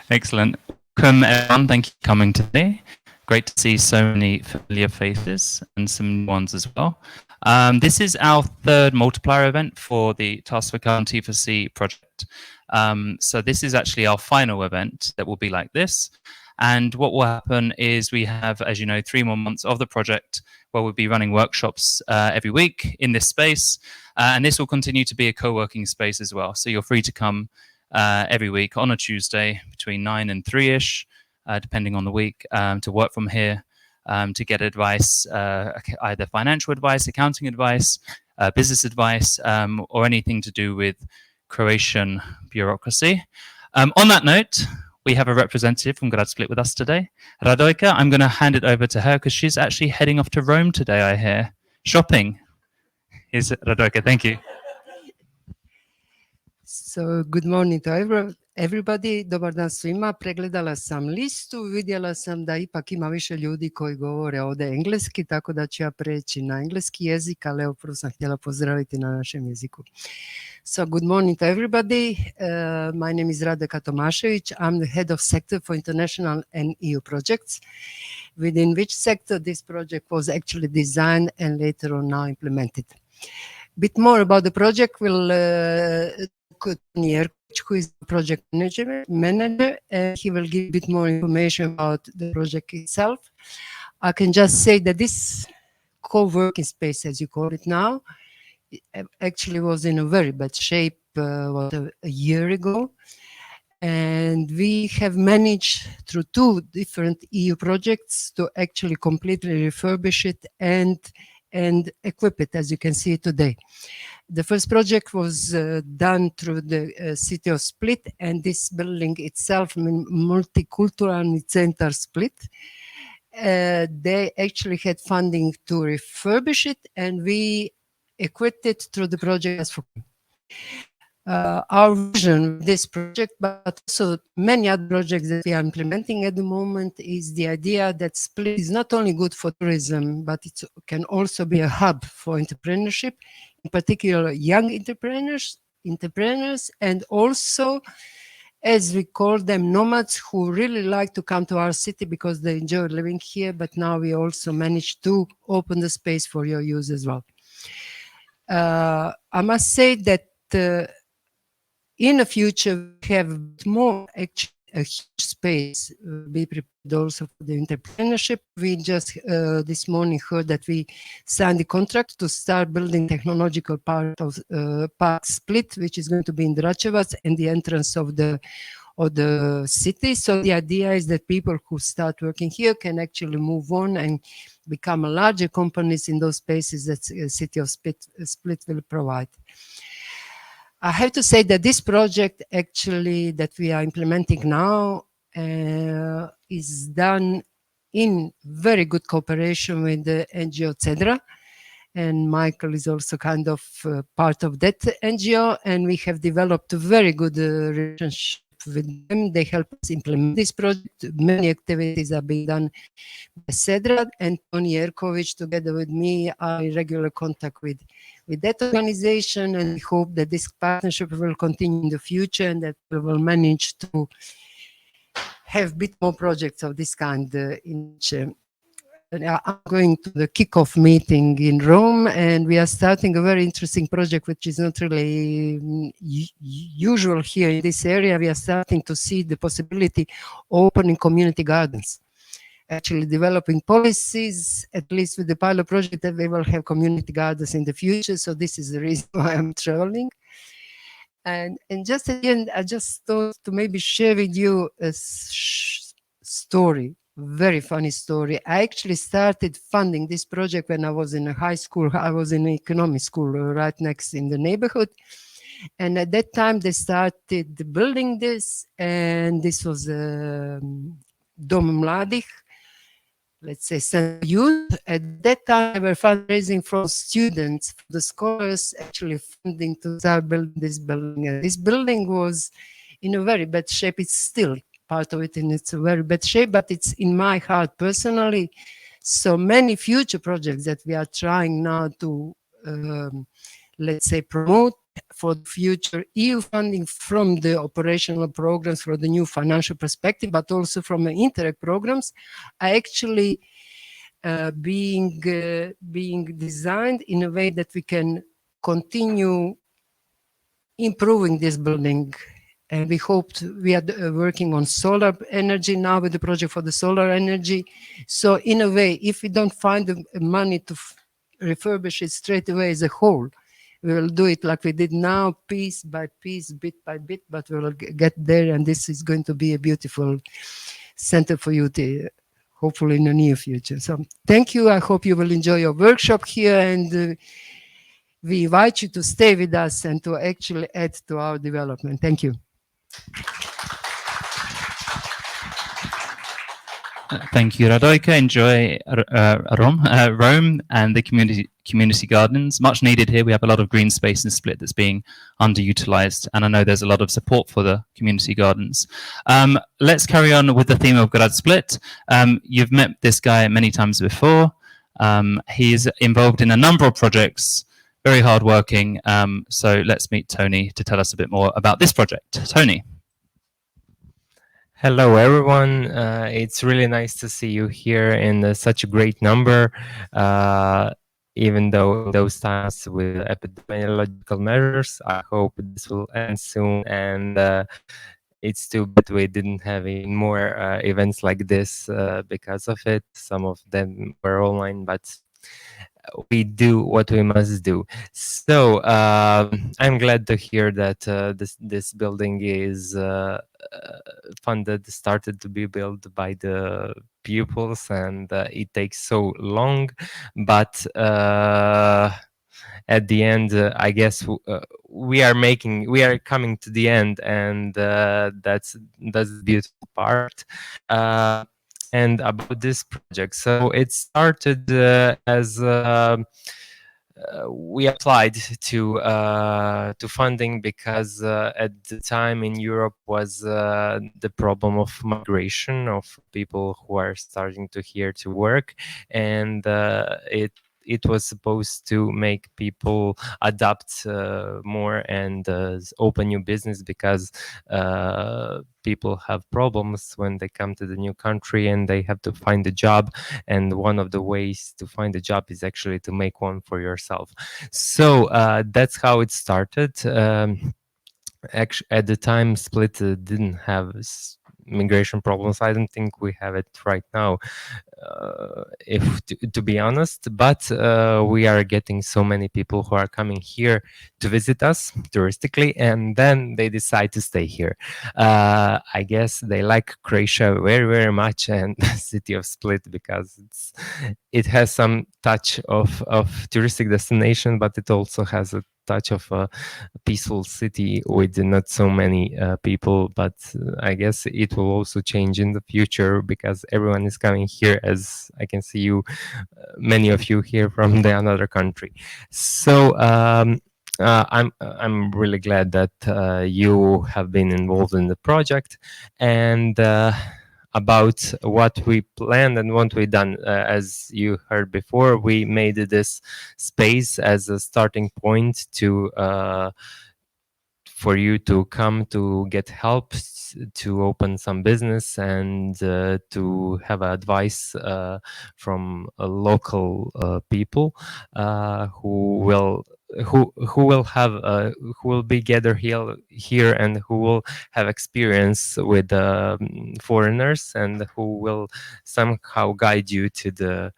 Excellent. Welcome, everyone. Thank you for coming today. Great to see so many familiar faces and some new ones as well. This is our third multiplier event for the Taskforcome T4C project. So this is actually our final event that will be like this. And what will happen is we have, as you know, 3 more months of the project where we'll be running workshops every week in this space. And this will continue to be a co-working space as well. So you're free to come every week on a Tuesday between 9 and 3-ish, depending on the week, to work from here, to get advice, either financial advice, accounting advice, business advice, or anything to do with Croatian bureaucracy. On that note, we have a representative from GradSplit with us today, Radojka. I'm going to hand it over to her because she's actually heading off to Rome today, I hear. Shopping. Here's Radojka. Thank you. So, good morning to everybody. Dobar dan svima. Pregledala sam listu, vidjela sam da ipak ima više ljudi koji govore ovdje engleski, tako da ću ja preći na engleski jezik, ali evo prvo sam htjela pozdraviti na našem jeziku. So, good morning to everybody. My name is Radojka Tomašević. I'm the head of sector for international and EU projects, within which sector this project was actually designed and later on now implemented. Bit more about the project will Tony Jerković, who is the project manager, and he will give a bit more information about the project itself. I can just say that this co-working space, as you call it now, actually was in a very bad shape a year ago. And we have managed through 2 different EU projects to actually completely refurbish it and equip it, as you can see today. The first project was done through the city of Split, and this building itself, Multicultural Center Split, they actually had funding to refurbish it, and we equipped it through the project Taskforcome. Our vision with this project, but also many other projects that we are implementing at the moment, is the idea that Split is not only good for tourism, but it can also be a hub for entrepreneurship, in particular young entrepreneurs, and also, as we call them, nomads who really like to come to our city because they enjoy living here, but now we also managed to open the space for your use as well. I must say that in the future, we have more actually a huge space. Be prepared also for the entrepreneurship. We just this morning heard that we signed the contract to start building technological part of Park Split, which is going to be in Dračevac and the entrance of the city. So the idea is that people who start working here can actually move on and become larger companies in those spaces that the city of Split will provide. I have to say that this project actually that we are implementing now is done in very good cooperation with the NGO Cedra, and Michael is also kind of part of that NGO, and we have developed a very good relationship with them. They help us implement this project. Many activities are being done by Cedra, and Tony Jerković together with me are in regular contact with that organization, and we hope that this partnership will continue in the future and that we will manage to have a bit more projects of this kind in I'm going to the kickoff meeting in Rome, and we are starting a very interesting project which is not really usual here in this area. We are starting to see the possibility of opening community gardens, actually developing policies, at least with the pilot project, that we will have community gardens in the future. So this is the reason why I'm traveling. And just at the end, I just thought to maybe share with you a story, very funny story. I actually started funding this project when I was in high school. I was in economic school right next in the neighborhood. And at that time, they started building this, and this was Dom Mladih, let's say, youth. At that time, they were fundraising for students, for the scholars, actually funding to start building this building. And this building was in a very bad shape. It's still part of it, and it's a very bad shape, but it's in my heart personally. So many future projects that we are trying now to, let's say, promote for the future EU funding from the operational programs for the new financial perspective, but also from the Interreg programs, are actually being designed in a way that we can continue improving this building. And we hoped we are working on solar energy now with the project for the solar energy. So in a way, if we don't find the money to refurbish it straight away as a whole, we will do it like we did now, piece by piece, bit by bit, but we will get there, and this is going to be a beautiful center for youth, hopefully in the near future. So thank you. I hope you will enjoy your workshop here, and we invite you to stay with us and to actually add to our development. Thank you. Thank you, Radoika. Enjoy Rome and the community gardens. Much needed here. We have a lot of green space in Split that's being underutilized, and I know there's a lot of support for the community gardens. Let's carry on with the theme of Grad Split. You've met this guy many times before. He's involved in a number of projects, very hardworking. So let's meet Tony to tell us a bit more about this project. Tony. Hello, everyone. It's really nice to see you here in such a great number, even though in those times with epidemiological measures. I hope this will end soon, and it's too bad we didn't have even more events like this because of it. Some of them were online, but we do what we must do. So I'm glad to hear that this building is started to be built by the pupils, and it takes so long, but at the end, I guess we are coming to the end, and that's the beautiful part. And about this project, so it started as we applied to funding because at the time in Europe was the problem of migration of people who are starting to here to work, and it was supposed to make people adapt more and open new business, because people have problems when they come to the new country and they have to find a job. And one of the ways to find a job is actually to make one for yourself. So that's how it started. Actually, at the time, Split didn't have migration problems. I don't think we have it right now, if to be honest, but we are getting so many people who are coming here to visit us touristically, and then they decide to stay here. I guess they like Croatia very, very much, and the city of Split, because it has some touch of touristic destination, but it also has a touch of a peaceful city with not so many people. But I guess it will also change in the future, because everyone is coming here, as I can see you, many of you here from the another country. So I'm really glad that you have been involved in the project, and about what we planned and what we done. As you heard before, we made this space as a starting point to for you to come to get help to open some business, and to have advice from local people who will be gathered here and who will have experience with foreigners, and who will somehow guide you to the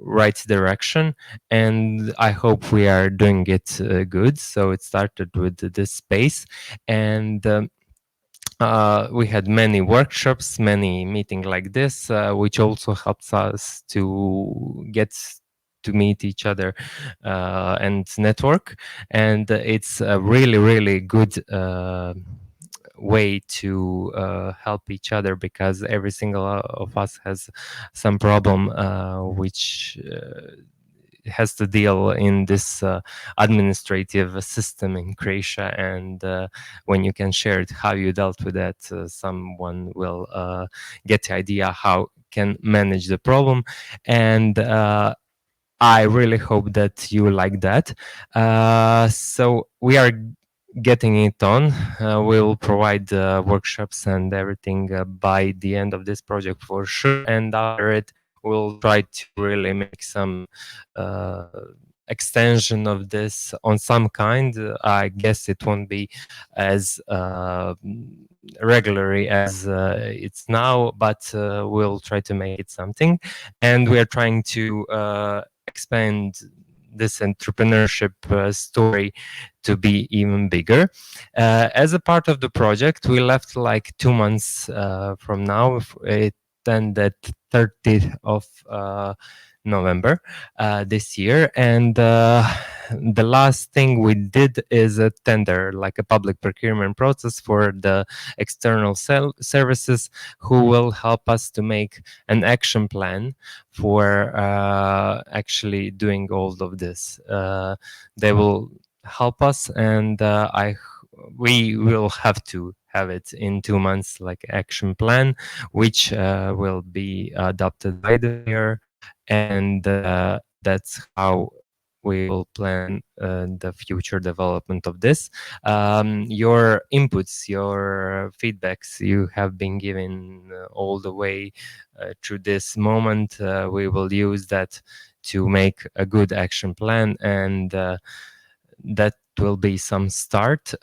right direction. And I hope we are doing it good. So it started with this space, and we had many workshops, many meetings like this, which also helps us to get to meet each other and network. And it's a really, really good way to help each other, because every single of us has some problem which has to deal in this administrative system in Croatia. And when you can share it, how you dealt with that, someone will get the idea how can manage the problem. And I really hope that you like that. So we are getting it on. We'll provide workshops and everything by the end of this project for sure. And after it, we'll try to really make some uh, extension of this on some kind. I guess it won't be as regularly as it's now, but we'll try to make it something. And we are trying to expand this entrepreneurship story to be even bigger. As a part of the project, we left like 2 months from now. It ended 30th of November this year, and the last thing we did is a tender, like a public procurement process for the external services who will help us to make an action plan for actually doing all of this. They will help us, and we will have to have it in 2 months, like action plan, which will be adopted by the mayor, and that's how we will plan the future development of this. Your inputs, your feedbacks you have been given all the way through this moment, we will use that to make a good action plan, and that will be some start.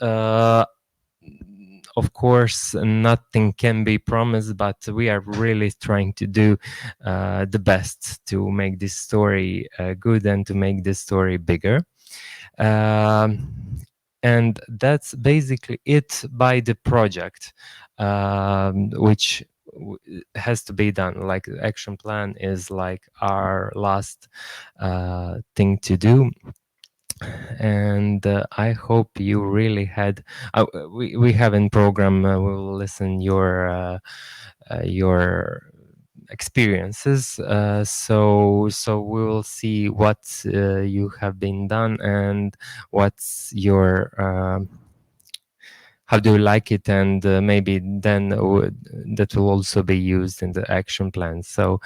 Of course, nothing can be promised, but we are really trying to do the best to make this story good and to make this story bigger. And that's basically it by the project, which has to be done. Like the action plan is like our last thing to do. And I hope you really had. We have in program. We will listen your experiences. So we will see what you have been done and what's your. How do you like it, and maybe then that will also be used in the action plan. So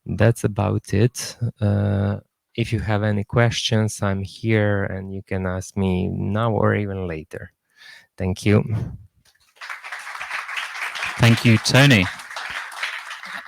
that's about it. If you have any questions, I'm here and you can ask me now or even later. Thank you. Thank you, Tony.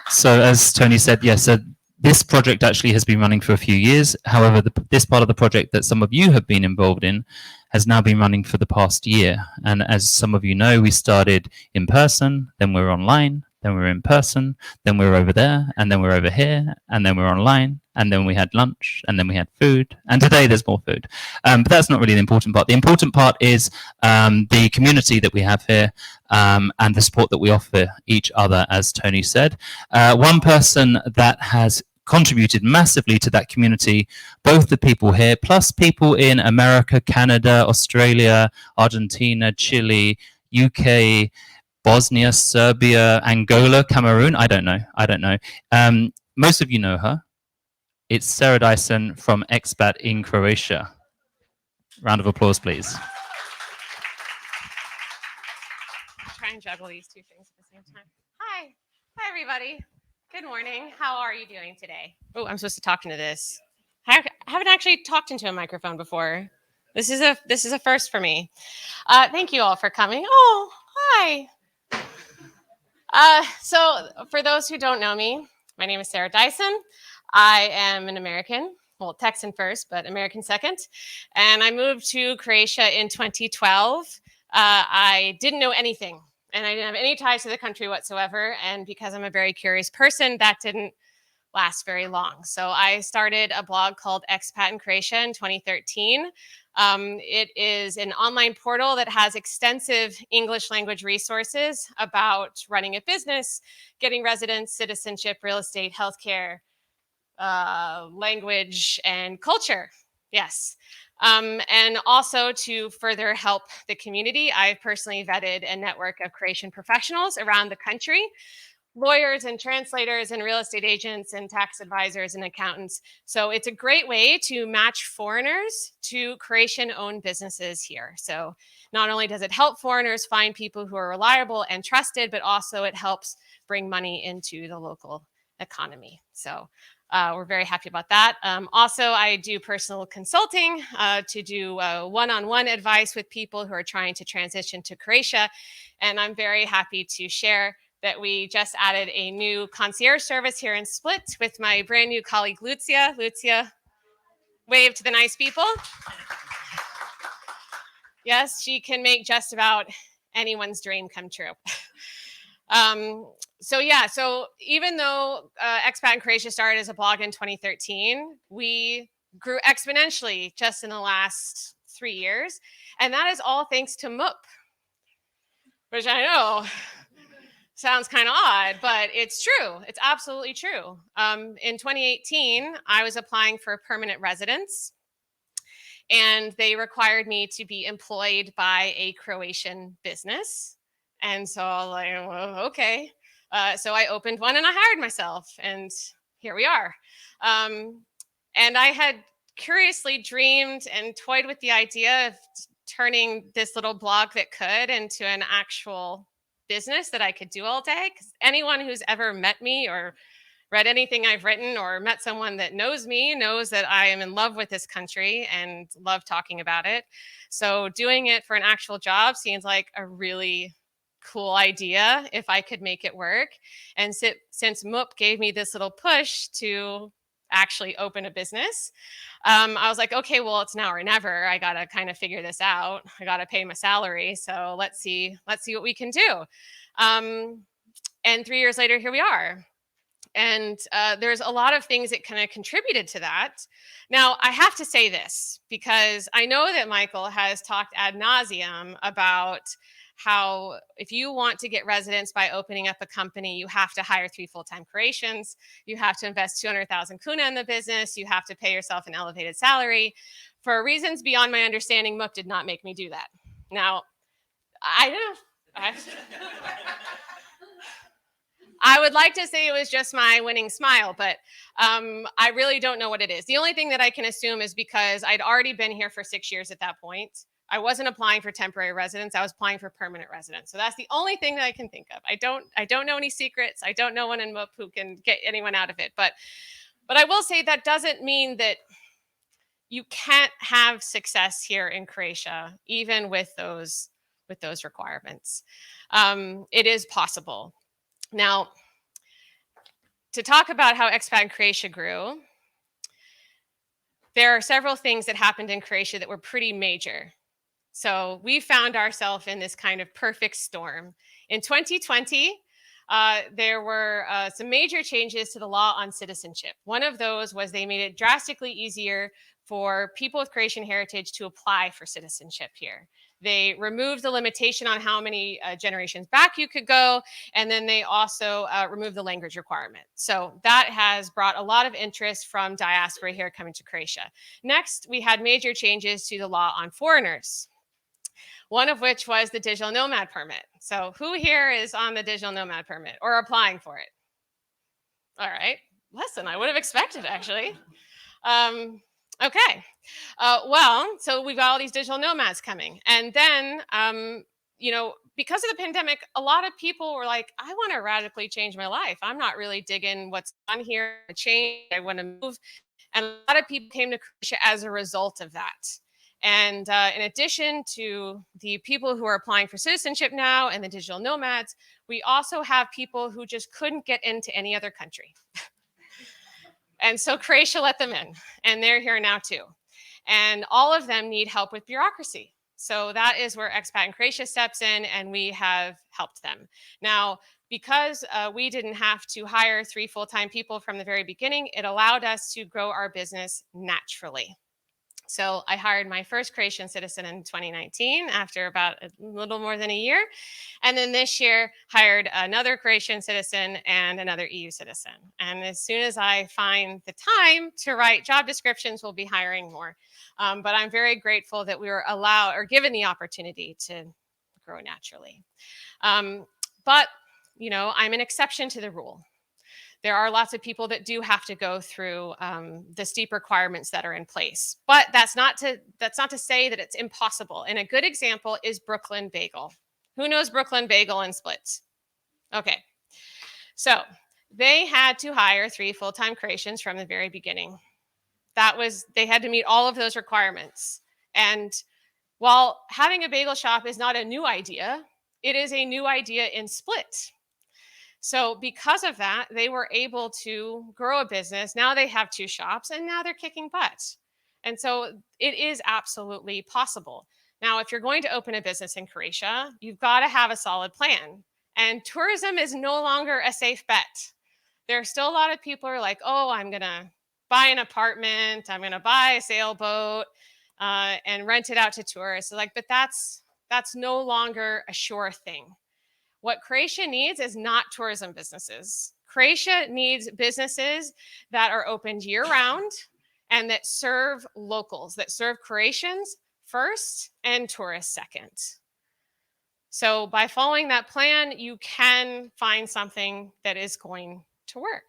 So as Tony said, yes, so this project actually has been running for a few years. However, this part of the project that some of you have been involved in has now been running for the past year. And as some of you know, we started in person, then we're online, then we're in person, then we're over there, and then we're over here, and then we're online, and then we had lunch, and then we had food, and today there's more food. But that's not really the important part. The important part is the community that we have here, and the support that we offer each other, as Tony said. One person that has contributed massively to that community, both the people here, plus people in America, Canada, Australia, Argentina, Chile, UK, Bosnia, Serbia, Angola, Cameroon. I don't know. Most of you know her. It's Sarah Dyson from Expat in Croatia. Round of applause, please. Try and juggle these two things at the same time. Hi everybody. Good morning. How are you doing today? Oh, I'm supposed to talk into this. I haven't actually talked into a microphone before. This is a first for me. Thank you all for coming. Oh, hi. So for those who don't know me, my name is Sarah Dyson. I am an American, well, Texan first, but American second. And I moved to Croatia in 2012. I didn't know anything, and I didn't have any ties to the country whatsoever. And because I'm a very curious person, that didn't last very long. So I started a blog called Expat in Croatia in 2013. It is an online portal that has extensive English language resources about running a business, getting residence, citizenship, real estate, healthcare, language, and culture. Yes. And also to further help the community, I've personally vetted a network of Croatian professionals around the country, lawyers and translators and real estate agents and tax advisors and accountants. So it's a great way to match foreigners to Croatian-owned businesses here. So not only does it help foreigners find people who are reliable and trusted, but also it helps bring money into the local economy. So we're very happy about that. Also, I do personal consulting to do one-on-one advice with people who are trying to transition to Croatia. And I'm very happy to share that we just added a new concierge service here in Split with my brand new colleague, Lucia. Lucia, wave to the nice people. Yes, she can make just about anyone's dream come true. So even though Expat in Croatia started as a blog in 2013, we grew exponentially just in the last 3 years. And that is all thanks to MUP, which I know sounds kind of odd, but it's true. It's absolutely true. In 2018, I was applying for permanent residence, and they required me to be employed by a Croatian business. And so I was like, well, okay. So I opened one and I hired myself, and here we are. And I had curiously dreamed and toyed with the idea of turning this little blog that could into an actual business that I could do all day. Because anyone who's ever met me or read anything I've written or met someone that knows me knows that I am in love with this country and love talking about it. So doing it for an actual job seems like a really cool idea if I could make it work. And since MUP gave me this little push to actually open a business, I was like, okay, well, it's now or never. I got to kind of figure this out. I got to pay my salary. So let's see what we can do. And 3 years later, here we are. And there's a lot of things that kind of contributed to that. Now, I have to say this because I know that Michael has talked ad nauseum about how if you want to get residence by opening up a company, you have to hire 3 full-time Croatians, you have to invest 200,000 kuna in the business, you have to pay yourself an elevated salary. For reasons beyond my understanding, MUP did not make me do that. Now, I don't know. I would like to say it was just my winning smile, but I really don't know what it is. The only thing that I can assume is because I'd already been here for 6 years at that point. I wasn't applying for temporary residence. I was applying for permanent residence. So that's the only thing that I can think of. I don't know any secrets. I don't know one in MUP who can get anyone out of it. But I will say that doesn't mean that you can't have success here in Croatia, even with those requirements. It is possible. Now, to talk about how Expat in Croatia grew, there are several things that happened in Croatia that were pretty major. So we found ourselves in this kind of perfect storm. In 2020, there were some major changes to the law on citizenship. One of those was they made it drastically easier for people with Croatian heritage to apply for citizenship here. They removed the limitation on how many generations back you could go, and then they also removed the language requirement. So that has brought a lot of interest from diaspora here coming to Croatia. Next, we had major changes to the law on foreigners, one of which was the digital nomad permit. So who here is on the digital nomad permit or applying for it? All right, less than I would have expected, actually. Okay. So we've got all these digital nomads coming. And then, because of the pandemic, a lot of people were like, I want to radically change my life. I'm not really digging what's on here. I want to move. And a lot of people came to Croatia as a result of that. And in addition to the people who are applying for citizenship now and the digital nomads, we also have people who just couldn't get into any other country. And so Croatia let them in, and they're here now too. And all of them need help with bureaucracy. So that is where Expat in Croatia steps in, and we have helped them. Now, because we didn't have to hire 3 full-time people from the very beginning, it allowed us to grow our business naturally. So I hired my first Croatian citizen in 2019 after about a little more than a year. And then this year hired another Croatian citizen and another EU citizen. And as soon as I find the time to write job descriptions, we'll be hiring more. But I'm very grateful that we were allowed or given the opportunity to grow naturally. But, I'm an exception to the rule. There are lots of people that do have to go through the steep requirements that are in place. But that's not to say that it's impossible. And a good example is Brooklyn Bagel. Who knows Brooklyn Bagel in Split? Okay. So they had to hire 3 full-time Croatians from the very beginning. They had to meet all of those requirements. And while having a bagel shop is not a new idea, it is a new idea in Split. So because of that, they were able to grow a business. Now they have 2 shops and now they're kicking butt. And so it is absolutely possible. Now, if you're going to open a business in Croatia, you've got to have a solid plan. And tourism is no longer a safe bet. There are still a lot of people who are like, oh, I'm going to buy an apartment, I'm going to buy a sailboat and rent it out to tourists. So but that's no longer a sure thing. What Croatia needs is not tourism businesses. Croatia needs businesses that are opened year-round and that serve locals, that serve Croatians first and tourists second. So by following that plan, you can find something that is going to work.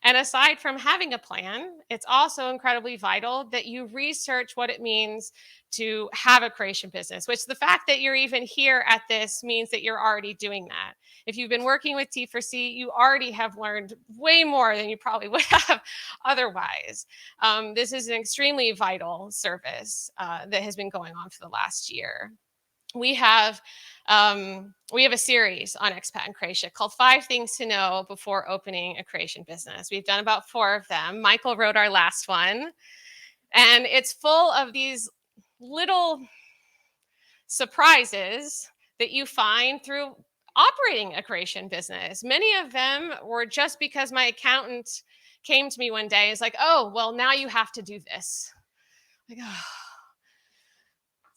And aside from having a plan, it's also incredibly vital that you research what it means to have a Croatian business, which the fact that you're even here at this means that you're already doing that. If you've been working with T4C, you already have learned way more than you probably would have otherwise. This is an extremely vital service that has been going on for the last year. We have a series on expat in Croatia called 5 Things to Know Before Opening a Croatian Business. We've done about 4 of them. Michael wrote our last one, and it's full of these little surprises that you find through operating a Croatian business. Many of them were just because my accountant came to me one day and was like, oh, well, now you have to do this. Like, oh.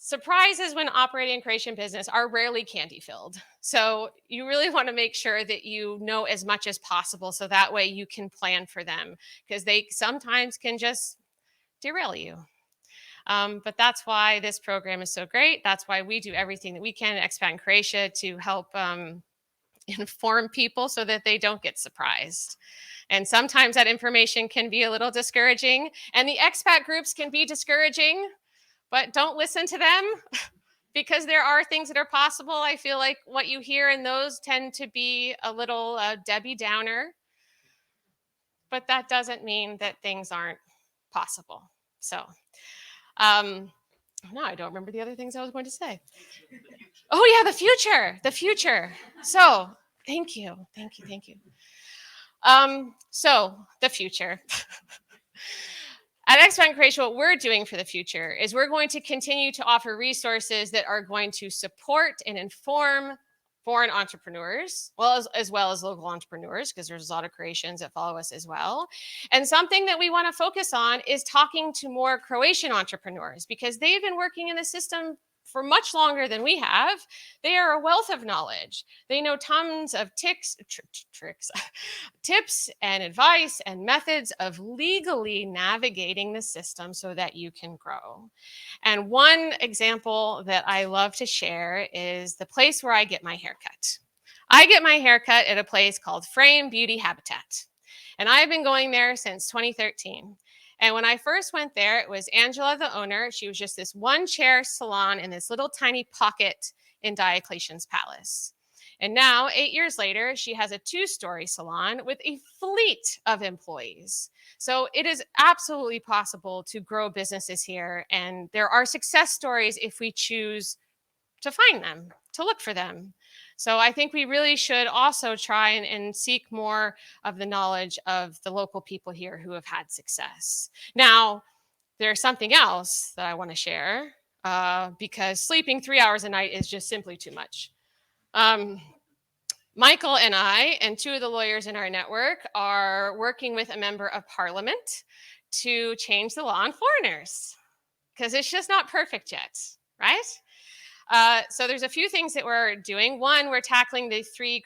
Surprises when operating a Croatian business are rarely candy-filled. So you really want to make sure that you know as much as possible so that way you can plan for them, because they sometimes can just derail you. But that's why this program is so great. That's why we do everything that we can at Expat in Croatia to help inform people so that they don't get surprised. And sometimes that information can be a little discouraging, and the expat groups can be discouraging. But don't listen to them because there are things that are possible. I feel like what you hear in those tend to be a little Debbie Downer, but that doesn't mean that things aren't possible. So no, I don't remember the other things I was going to say. Oh yeah, the future. So thank you. So the future. At Expat in Croatia, what we're doing for the future is we're going to continue to offer resources that are going to support and inform foreign entrepreneurs, as well as local entrepreneurs, because there's a lot of Croatians that follow us as well. And something that we want to focus on is talking to more Croatian entrepreneurs, because they've been working in the system for much longer than we have. They are a wealth of knowledge. They know tons of tricks, tips and advice and methods of legally navigating the system so that you can grow. And one example that I love to share is the place where I get my haircut. I get my haircut at a place called Frame Beauty Habitat. And I've been going there since 2013. And when I first went there, it was Angela, the owner. She was just this 1-chair salon in this little tiny pocket in Diocletian's Palace. And now, 8 years later, she has a 2-story salon with a fleet of employees. So it is absolutely possible to grow businesses here. And there are success stories if we choose to find them, to look for them. So I think we really should also try and seek more of the knowledge of the local people here who have had success. Now, there's something else that I want to share because sleeping 3 hours a night is just simply too much. Michael and I and 2 of the lawyers in our network are working with a member of parliament to change the law on foreigners because it's just not perfect yet, right? So there's a few things that we're doing. One, we're tackling the 3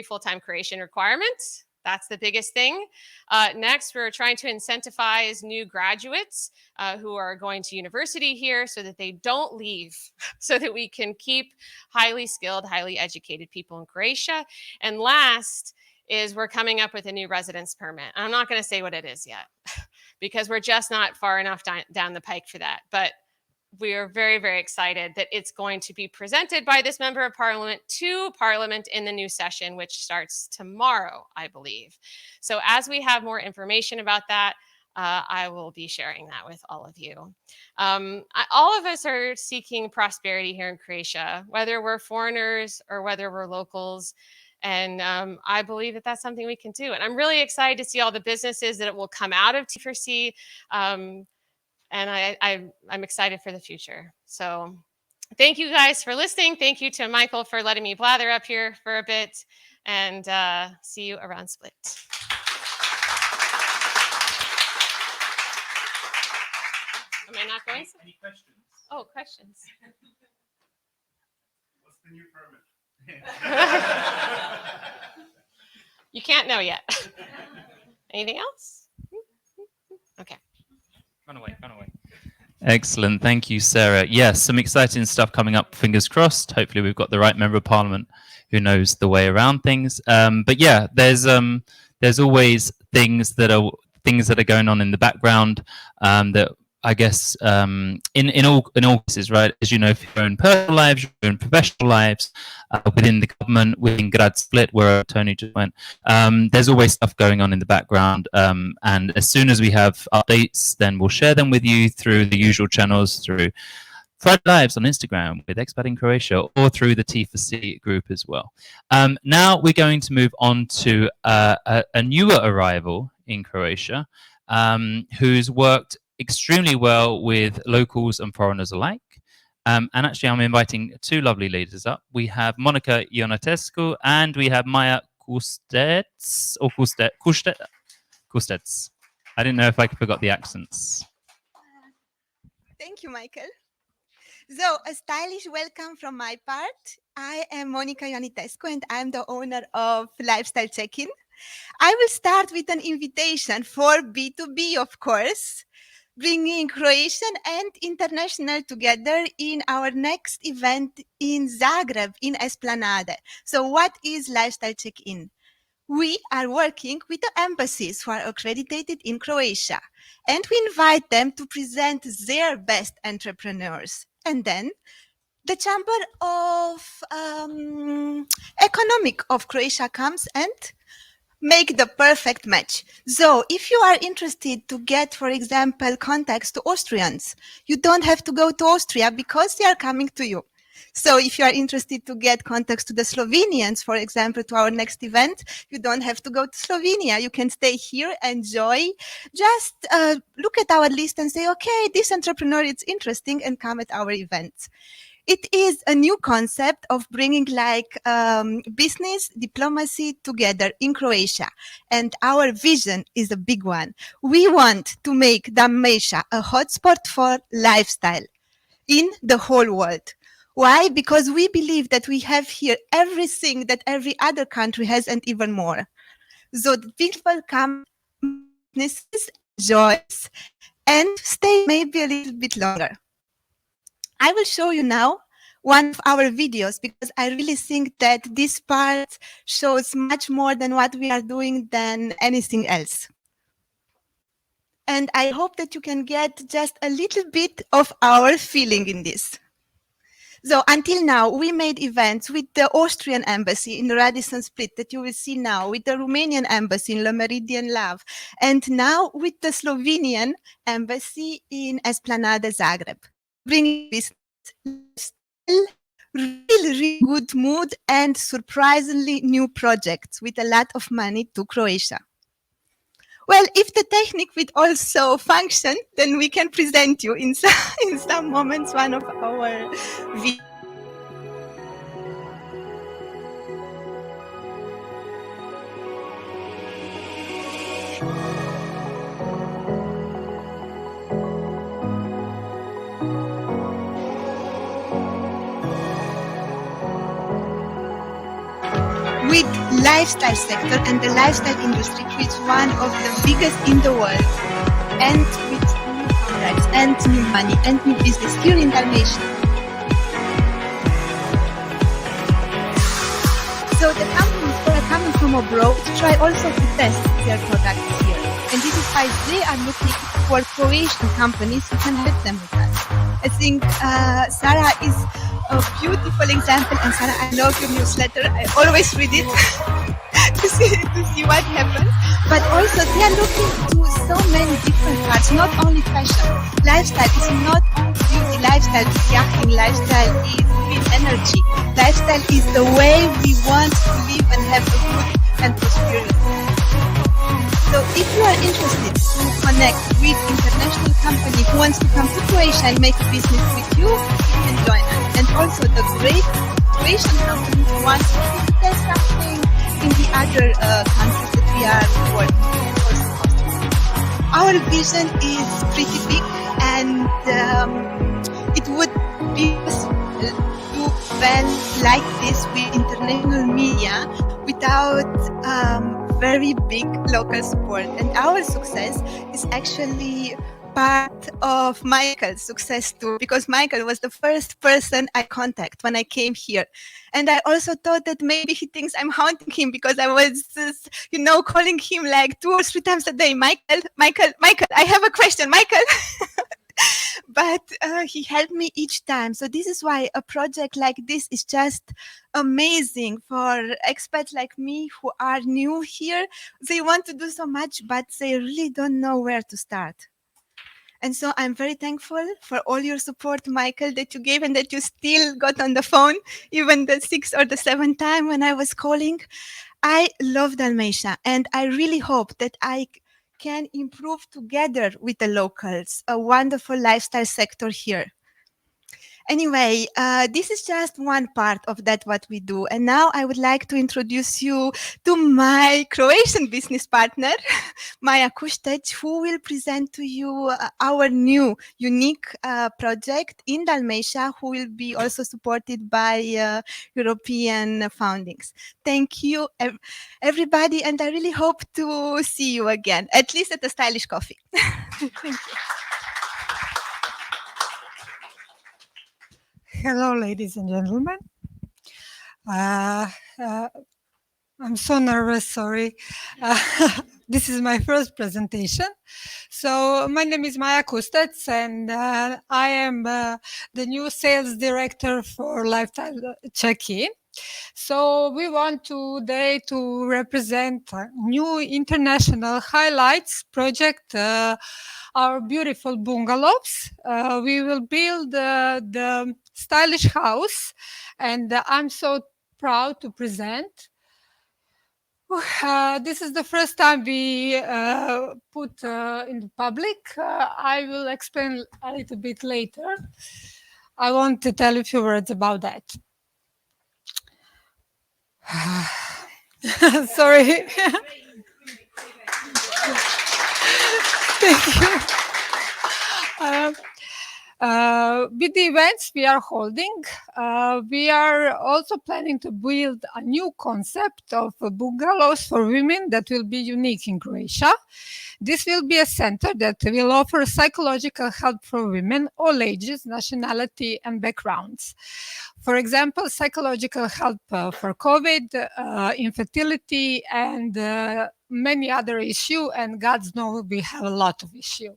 full-time Croatian requirements. That's the biggest thing. Next, we're trying to incentivize new graduates who are going to university here so that they don't leave, so that we can keep highly skilled, highly educated people in Croatia. And last is we're coming up with a new residence permit. I'm not going to say what it is yet because we're just not far enough down the pike for that. But we are very, very excited that it's going to be presented by this member of parliament to parliament in the new session, which starts tomorrow, I believe. So as we have more information about that, I will be sharing that with all of you. All of us are seeking prosperity here in Croatia, whether we're foreigners or whether we're locals. And I believe that that's something we can do. And I'm really excited to see all the businesses that it will come out of T4C. And I'm excited for the future. So thank you guys for listening. Thank you to Michael for letting me blather up here for a bit. And see you around Split. Am I not going? Any questions? Oh, questions. What's the new permit? You can't know yet. Anything else? Okay. Run away. Excellent. Thank you, Sarah. Yes, some exciting stuff coming up. Fingers crossed. Hopefully we've got the right member of parliament who knows the way around things. But yeah, there's always things that are going on in the background that I guess in all cases, right? As you know, for your own personal lives, your own professional lives, within the government, within Grad Split, where Tony just went, there's always stuff going on in the background. And as soon as we have updates, then we'll share them with you through the usual channels, through Friday Lives on Instagram with Expat in Croatia, or through the T4C group as well. Now we're going to move on to a newer arrival in Croatia, who's worked extremely well with locals and foreigners alike. And actually, I'm inviting two lovely ladies up. We have Monica Ionatescu and we have Maya Kustets. I didn't know if I forgot the accents. Thank you, Michael. So, a stylish welcome from my part. I am Monica Ionatescu and I'm the owner of Lifestyle Check-in. I will start with an invitation for B2B, of course, bringing Croatian and international together in our next event in Zagreb, in Esplanade. So what is Lifestyle Check-in? We are working with the embassies who are accredited in Croatia, and we invite them to present their best entrepreneurs. And then the Chamber of Economic of Croatia comes and make the perfect match. So if you are interested to get, for example, contacts to Austrians, you don't have to go to Austria because they are coming to you. So if you are interested to get contacts to the Slovenians, for example, to our next event, you don't have to go to Slovenia. You can stay here, enjoy, just look at our list and say, okay, this entrepreneur is interesting, and come at our events. It is a new concept of bringing business, diplomacy together in Croatia. And our vision is a big one. We want to make Dalmatia a hotspot for lifestyle in the whole world. Why? Because we believe that we have here everything that every other country has and even more. So the people come, businesses, enjoys, and stay maybe a little bit longer. I will show you now one of our videos because I really think that this part shows much more than what we are doing than anything else. And I hope that you can get just a little bit of our feeling in this. So until now, we made events with the Austrian embassy in the Radisson Split that you will see now, with the Romanian embassy in Le Meridian Love, and now with the Slovenian embassy in Esplanade Zagreb. Bringing business, really good mood and surprisingly new projects with a lot of money to Croatia. Well, if the technique would also function, then we can present you in some moments one of our videos. With lifestyle sector and the lifestyle industry, which is one of the biggest in the world, and with new products and new money and new business here in Dalmatia. So the companies who are coming from abroad try also to test their products here. And this is why they are looking for Croatian companies who can help them with that. I think Sarah is a beautiful example. And Sarah, I love your newsletter. I always read it to see what happens. But also, they are looking to so many different parts, not only fashion. Lifestyle is not only beauty. Lifestyle is yachting. Lifestyle is green energy. Lifestyle is the way we want to live and have a good and prosperous. So if you are interested to connect with international company who wants to come to Croatia and make a business with you, you can join us. And also the great Croatian company who wants to test something in the other countries that we are working with. Our vision is pretty big, and it would be possible to events like this with international media without very big local support. And our success is actually part of Michael's success too, because Michael was the first person I contacted when I came here. And I also thought that maybe he thinks I'm haunting him because I was, calling him like 2 or 3 times a day. Michael, I have a question, Michael. But he helped me each time. So this is why a project like this is just amazing for expats like me who are new here. They want to do so much, but they really don't know where to start. And so I'm very thankful for all your support, Michael, that you gave and that you still got on the phone, even the 6th or the 7th time when I was calling. I love Dalmatia, and I really hope that I can improve together with the locals, a wonderful lifestyle sector here. Anyway, this is just one part of that what we do. And now I would like to introduce you to my Croatian business partner, Maja Kuštec, who will present to you our new unique project in Dalmatia, who will be also supported by European foundings. Thank you, everybody, and I really hope to see you again, at least at the Stylish Coffee. Thank you. Hello, ladies and gentlemen. I'm so nervous, sorry. This is my first presentation. So my name is Maja Kuštec, and I am the new sales director for Lifestyle Check-in. So we want today to represent a new international highlights project, our beautiful bungalows. We will build the stylish house, and I'm so proud to present. This is the first time we put in the public. I will explain a little bit later. I want to tell you a few words about that. Sorry. Thank you. With the events we are holding, we are also planning to build a new concept of bungalows for women that will be unique in Croatia. This will be a center that will offer psychological help for women, all ages, nationality, and backgrounds. For example, psychological help for COVID, infertility, and many other issues. And God's know we have a lot of issues.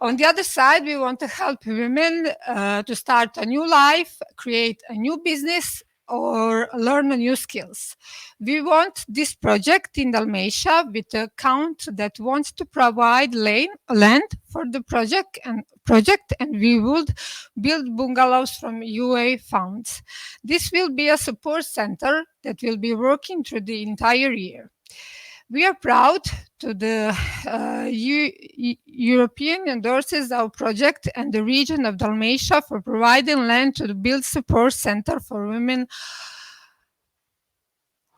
On the other side, we want to help women to start a new life, create a new business, or learn new skills. We want this project in Dalmatia with a count that wants to provide land for the project, and we would build bungalows from UA funds. This will be a support center that will be working through the entire year. We are proud to the European endorses our project and the region of Dalmatia for providing land to build support center for women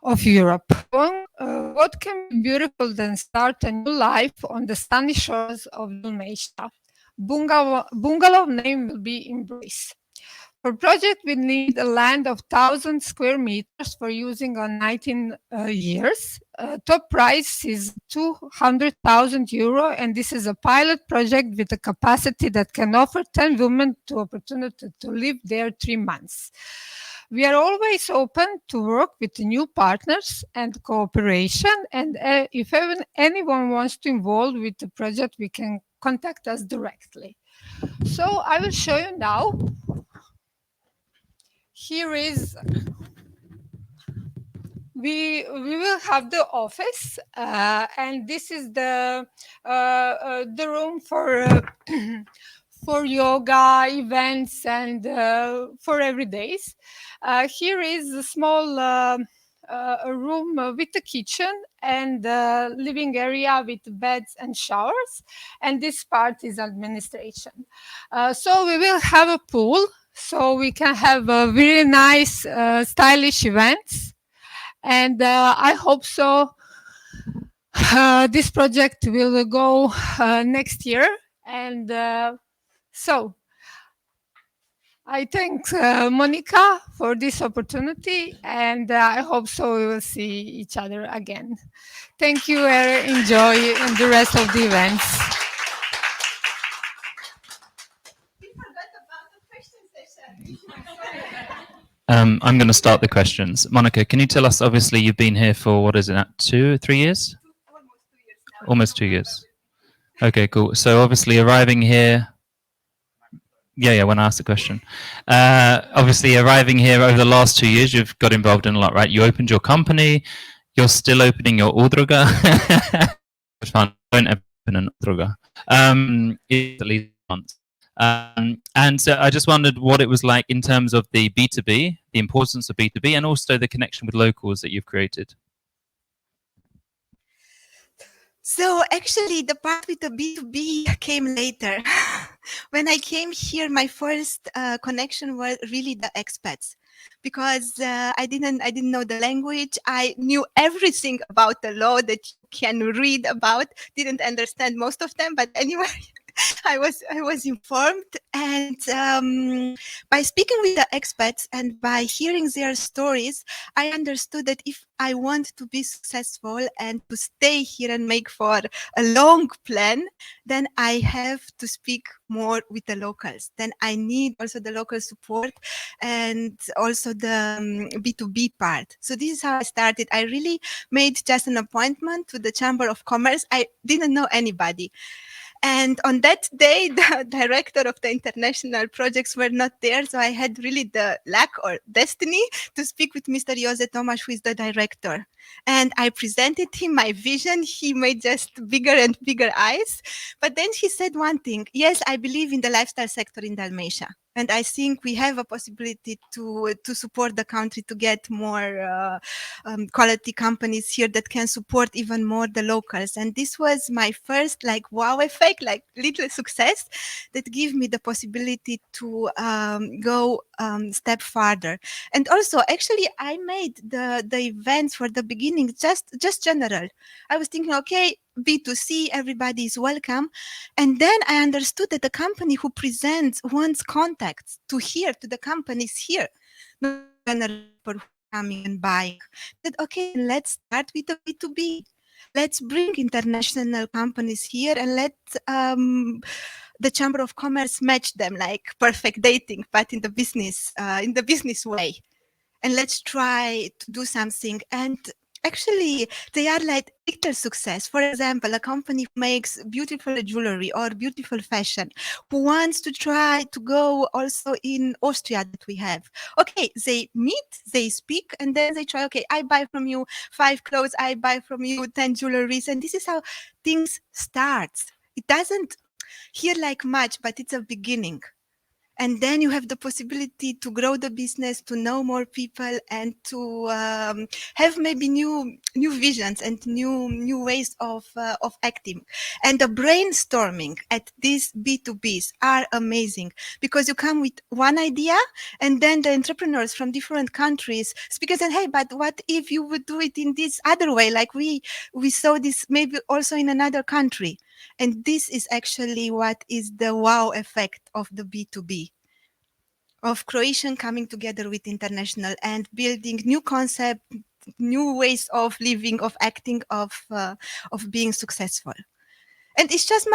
of Europe. What can be beautiful than start a new life on the sunny shores of Dalmatia? Bungalow name will be Embrace. For project, we need a land of 1,000 square meters for using on 19 years. Top price is 200,000 euro, and this is a pilot project with a capacity that can offer 10 women the opportunity to live there 3 months. We are always open to work with new partners and cooperation, and if anyone wants to involve with the project, we can contact us directly. So I will show you now. Here is, we will have the office, and this is the room for for yoga events and for everydays. Here is a small a room with a kitchen and living area with beds and showers, and this part is administration. So we will have a pool, so we can have very nice stylish events, and I hope so this project will go next year. And so I thank Monica for this opportunity, and I hope so we will see each other again. Thank you, and enjoy in the rest of the events. I'm going to start the questions. Monica, can you tell us, obviously you've been here for, what is it, 2 or 3 years? Almost 2 years. Okay, cool. So obviously arriving here, yeah, when I asked the question. Obviously arriving here over the last 2 years, you've got involved in a lot, right? You opened your company, you're still opening your udruga. Fun, don't open an udruga. At least once. And so I just wondered what it was like in terms of the B2B, the importance of B2B, and also the connection with locals that you've created. So actually, the part with the B2B came later. When I came here, my first connection was really the expats, because I didn't know the language. I knew everything about the law that you can read about. Didn't understand most of them, but anyway. I was informed, and by speaking with the expats and by hearing their stories, I understood that if I want to be successful and to stay here and make for a long plan, then I have to speak more with the locals. Then I need also the local support and also the B2B part. So this is how I started. I really made just an appointment to the Chamber of Commerce. I didn't know anybody. And on that day, the director of the international projects were not there. So I had really the luck or destiny to speak with Mr. Jose Tomasz, who is the director. And I presented him my vision. He made just bigger and bigger eyes. But then he said one thing. Yes, I believe in the lifestyle sector in Dalmatia. And I think we have a possibility to support the country to get more quality companies here that can support even more the locals. And this was my first wow effect, little success that gave me the possibility to go step farther. And also, actually, I made the events for the beginning just general. I was thinking, okay, B2C, everybody is welcome. And then I understood that the company who presents wants contacts to the companies here, not general people coming and buying. That okay, let's start with the B2B. Let's bring international companies here and let the Chamber of Commerce match them like perfect dating, but in the business way. And let's try to do something. And actually, they are like little success. For example, a company who makes beautiful jewelry or beautiful fashion, who wants to try to go also in Austria that we have. Okay, they meet, they speak, and then they try, okay, I buy from you 5 clothes, I buy from you 10 jewelries. And this is how things start. It doesn't hear like much, but it's a beginning. And then you have the possibility to grow the business, to know more people, and to have maybe new visions and new ways of acting. And the brainstorming at these B2Bs are amazing, because you come with one idea, and then the entrepreneurs from different countries speak and say, hey, but what if you would do it in this other way? Like we saw this maybe also in another country. And this is actually what is the wow effect of the B2B, of Croatian coming together with international and building new concept, new ways of living, of acting, of being successful. And it's just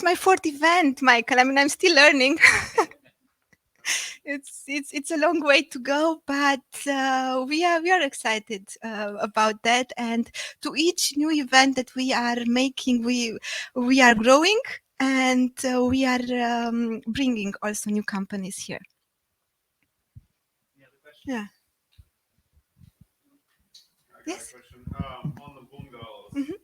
my fourth event, Michael. I mean, I'm still learning. It's a long way to go, but we are excited about that. And to each new event that we are making, we are growing, and we are bringing also new companies here. Yeah. Yes. Question. On the bungalows, Mhm.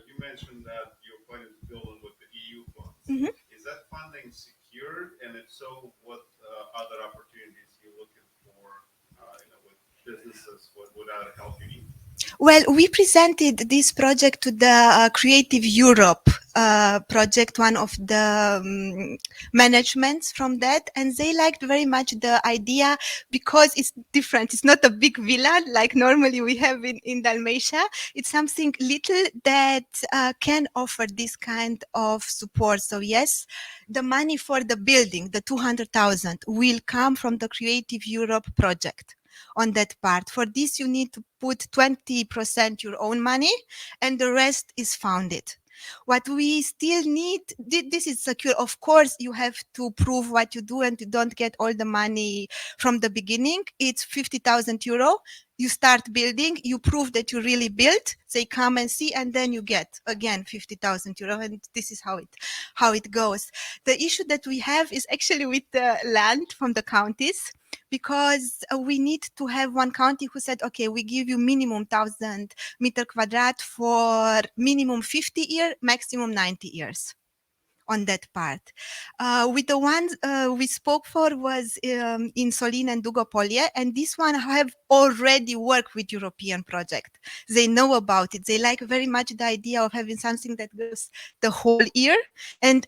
You mentioned that you're planning to build them with the EU funds. Mhm. Is that funding secured? And if so, what other opportunities are you looking for, with businesses? What other help you need? Well, we presented this project to the Creative Europe project, one of the managements from that, and they liked very much the idea because it's different. It's not a big villa like normally we have in Dalmatia. It's something little that can offer this kind of support. So yes, the money for the building, the 200,000, will come from the Creative Europe project on that part. For this, you need to put 20% your own money and the rest is funded. What we still need, this is secure. Of course, you have to prove what you do and you don't get all the money from the beginning. It's 50,000 euro. You start building, you prove that you really built, they come and see, and then you get again 50,000 euro. And this is how it goes. The issue that we have is actually with the land from the counties, because we need to have one county who said, okay, we give you minimum 1,000 meter quadrat for minimum 50 years, maximum 90 years on that part. With the ones we spoke for was in Solin and Dugopolje, and this one have already worked with European project. They know about it. They like very much the idea of having something that goes the whole year, and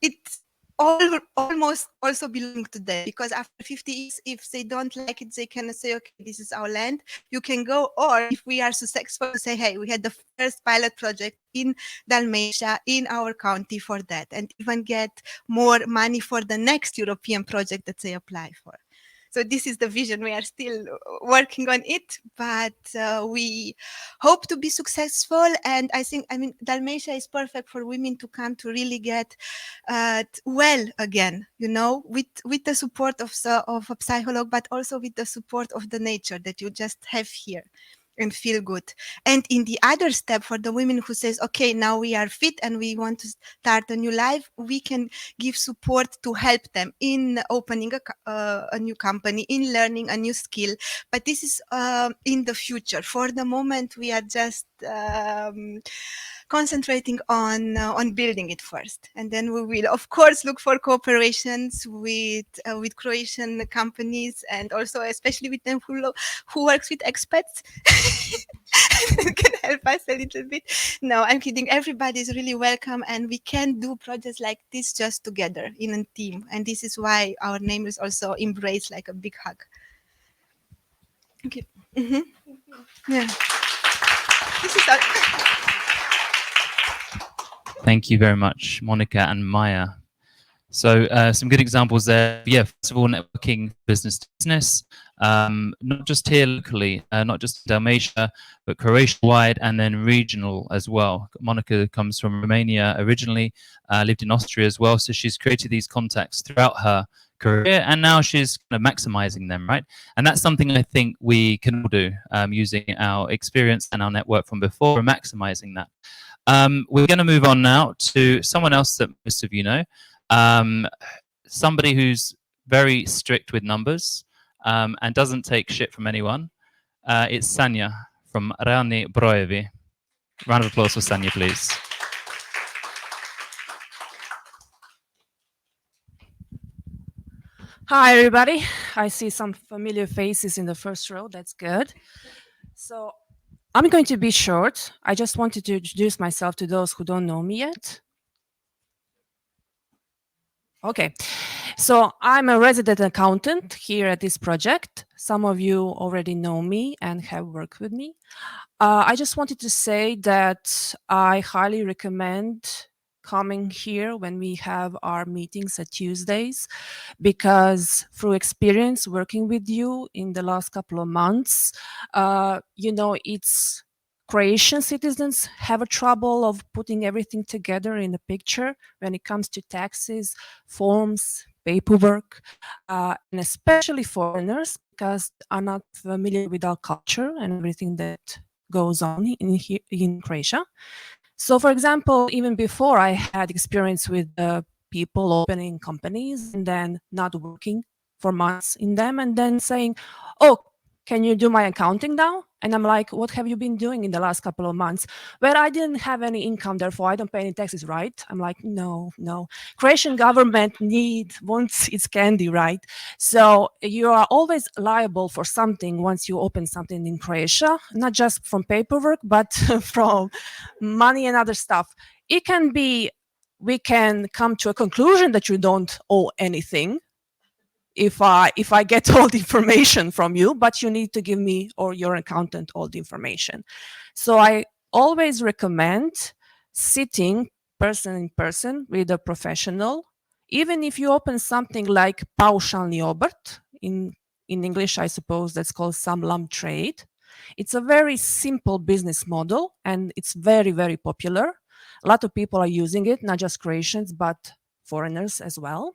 it's almost also belong to them, because after 50 years, if they don't like it, they can say, okay, this is our land, you can go. Or if we are successful, to say, hey, we had the first pilot project in Dalmatia in our county for that, and even get more money for the next European project that they apply for. So this is the vision. We are still working on it, but we hope to be successful. And I mean, Dalmatia is perfect for women to come to really get well again, with the support of a psychologist, but also with the support of the nature that you just have here and feel good. And in the other step, for the women who says, okay, now we are fit and we want to start a new life, we can give support to help them in opening a new company, in learning a new skill. But this is in the future. For the moment, we are just concentrating on building it first, and then we will, of course, look for cooperations with Croatian companies, and also especially with them who works with expats. Can help us a little bit. No, I'm kidding. Everybody is really welcome, and we can do projects like this just together in a team. And this is why our name is also Embrace, like a big hug. Okay. Mm-hmm. Yeah. This is our. Thank you very much, Monica and Maya. So some good examples there. Yeah, first of all, networking business to business, not just here locally, not just Dalmatia, but Croatia-wide and then regional as well. Monica comes from Romania originally, lived in Austria as well, so she's created these contacts throughout her career, and now she's kind of maximizing them, right? And that's something I think we can all do, using our experience and our network from before and maximizing that. We're going to move on now to someone else that most of you know. Somebody who's very strict with numbers and doesn't take shit from anyone. It's Sanja from Rani Brojevi. Round of applause for Sanja, please. Hi, everybody. I see some familiar faces in the first row. That's good. So I'm going to be short. I just wanted to introduce myself to those who don't know me yet. Okay, so I'm a resident accountant here at this project. Some of you already know me and have worked with me. I just wanted to say that I highly recommend coming here when we have our meetings at Tuesdays, because through experience working with you in the last couple of months, it's Croatian citizens have a trouble of putting everything together in a picture when it comes to taxes, forms, paperwork, and especially foreigners, because are not familiar with our culture and everything that goes on in Croatia. So for example, even before I had experience with people opening companies and then not working for months in them and then saying, oh, can you do my accounting now? And I'm like, what have you been doing in the last couple of months? Well, I didn't have any income, therefore I don't pay any taxes, right? I'm like, no. Croatian government wants its candy, right? So you are always liable for something once you open something in Croatia, not just from paperwork, but from money and other stuff. It can be, we can come to a conclusion that you don't owe anything, if I get all the information from you, but you need to give me or your accountant all the information. So I always recommend sitting person in person with a professional, even if you open something like paušalni obrt, in English, I suppose that's called some lump trade. It's a very simple business model and it's very, very popular. A lot of people are using it, not just Croatians, but foreigners as well.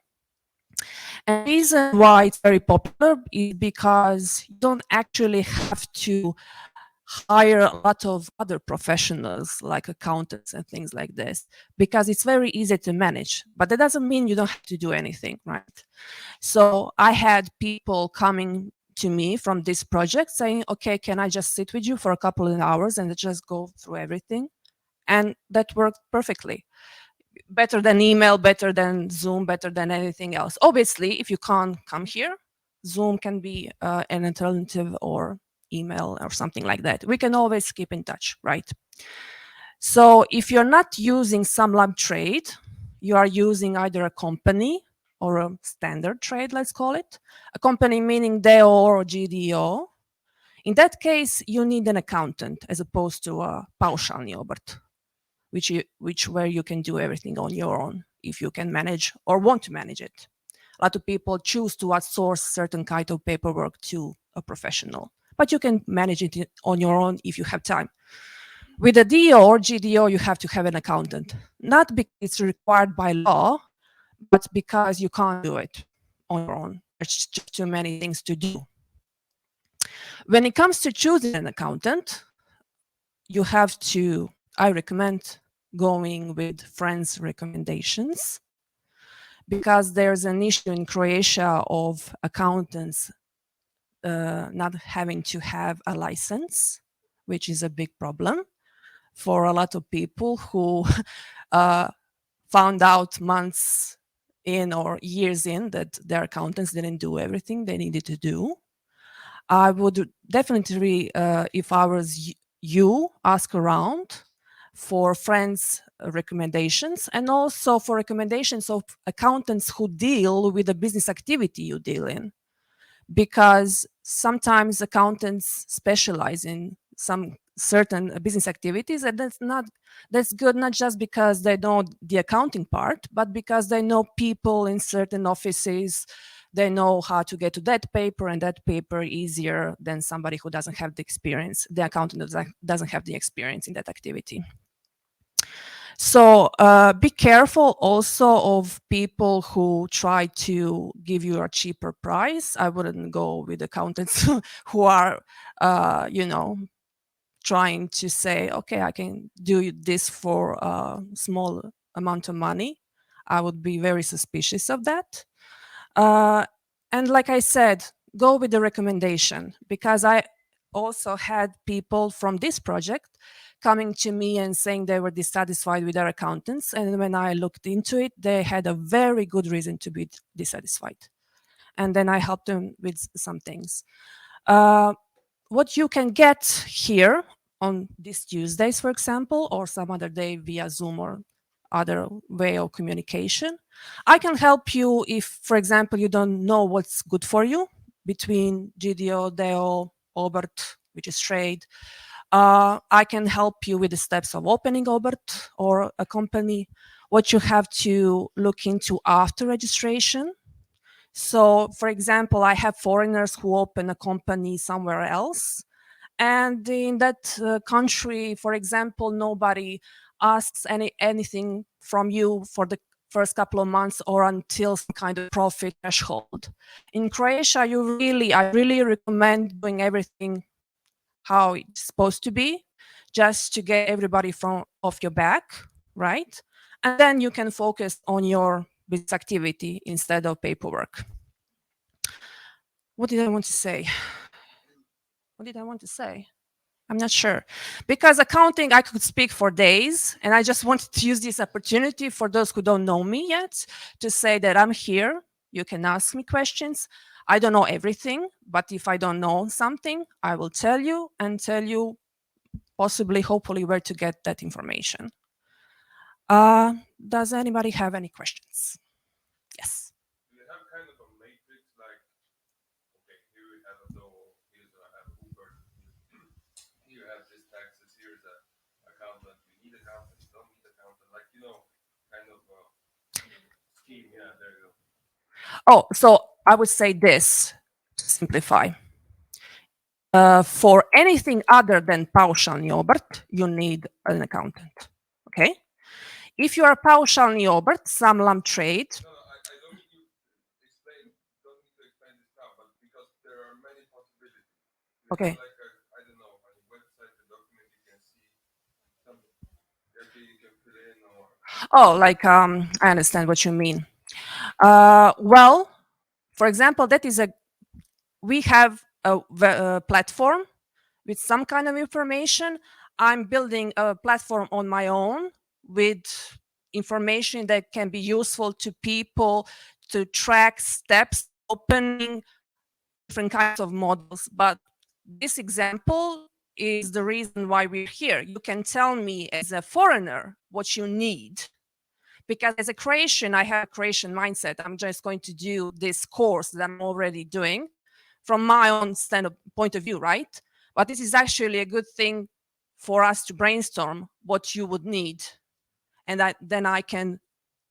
And the reason why it's very popular is because you don't actually have to hire a lot of other professionals like accountants and things like this, because it's very easy to manage. But that doesn't mean you don't have to do anything, right? So I had people coming to me from this project saying, okay, can I just sit with you for a couple of hours and just go through everything? And that worked perfectly. Better than email, better than Zoom, better than anything else. Obviously, if you can't come here, Zoom can be an alternative, or email or something like that. We can always keep in touch, right? So if you're not using some lump trade, you are using either a company or a standard trade, let's call it. A company meaning DO or GDO. In that case, you need an accountant as opposed to a paušalni obrt, where you can do everything on your own if you can manage or want to manage it. A lot of people choose to outsource certain kind of paperwork to a professional, but you can manage it on your own if you have time. With a DO or GDO, you have to have an accountant, not because it's required by law, but because you can't do it on your own. There's just too many things to do. When it comes to choosing an accountant, you have to, I recommend going with friends' recommendations, because there's an issue in Croatia of accountants not having to have a license, which is a big problem for a lot of people who found out months in or years in that their accountants didn't do everything they needed to do. I would definitely, if I was you, ask around for friends' recommendations, and also for recommendations of accountants who deal with the business activity you deal in. Because sometimes accountants specialize in some certain business activities, and that's good, not just because they know the accounting part, but because they know people in certain offices. They know how to get to that paper and that paper easier than somebody who doesn't have the experience. The accountant doesn't have the experience in that activity. So be careful also of people who try to give you a cheaper price. I wouldn't go with accountants who are, trying to say, okay, I can do this for a small amount of money. I would be very suspicious of that. And like I said, go with the recommendation, because I also had people from this project coming to me and saying they were dissatisfied with their accountants. And when I looked into it, they had a very good reason to be dissatisfied. And then I helped them with some things. What you can get here on these Tuesdays, for example, or some other day via Zoom or other way of communication, I can help you if, for example, you don't know what's good for you between GDO, DO, Obert, which is trade. I can help you with the steps of opening Obert or a company, what you have to look into after registration. So, for example, I have foreigners who open a company somewhere else. And in that country, for example, nobody asks anything from you for the first couple of months or until some kind of profit threshold. In Croatia, I really recommend doing everything how it's supposed to be. just to get everybody from off your back, right? And then you can focus on your business activity instead of paperwork. What did I want to say? What did I want to say? I'm not sure. Because accounting, I could speak for days, and I just wanted to use this opportunity for those who don't know me yet to say that I'm here. You can ask me questions. I don't know everything, but if I don't know something, I will tell you and tell you possibly, hopefully, where to get that information. Does anybody have any questions? Yes. Do you have kind of a matrix like, okay, here we have a dole, here's a Uber, here you have this taxes, here's a accountant, you need accountant, you don't need accountant, like, you know, kind of scheme, yeah, there you go. Oh, so I would say this to simplify. For anything other than paušalni obrt, you need an accountant. Okay? If you are paušalni obrt, some lump trade. No, I don't need you to explain, don't need to explain this now, but because there are many possibilities. You Okay. have like a, I don't know, on your website, the document, you can see something that you can fill in or. Oh, like I understand what you mean. Well, for example, we have a platform with some kind of information. I'm building a platform on my own with information that can be useful to people to track steps, opening different kinds of models. But this example is the reason why we're here. You can tell me as a foreigner what you need. Because as a Croatian, I have a Croatian mindset. I'm just going to do this course that I'm already doing from my own point of view, right? But this is actually a good thing for us to brainstorm what you would need. And then I can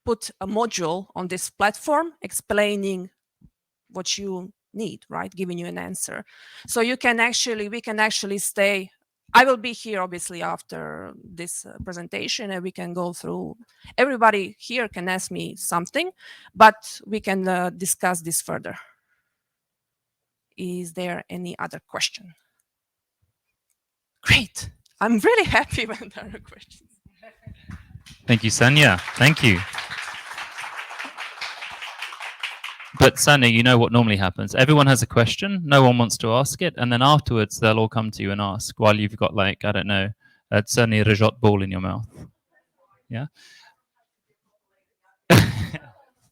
put a module on this platform explaining what you need, right? Giving you an answer. So we can actually stay. I will be here obviously after this presentation, and we can go through. Everybody here can ask me something, but we can discuss this further. Is there any other question? Great. I'm really happy when there are questions. Thank you, Sanya. Thank you. But Sanya, you know what normally happens. Everyone has a question. No one wants to ask it. And then afterwards, they'll all come to you and ask while you've got, like, I don't know, a Sanya Rajot ball in your mouth. Yeah?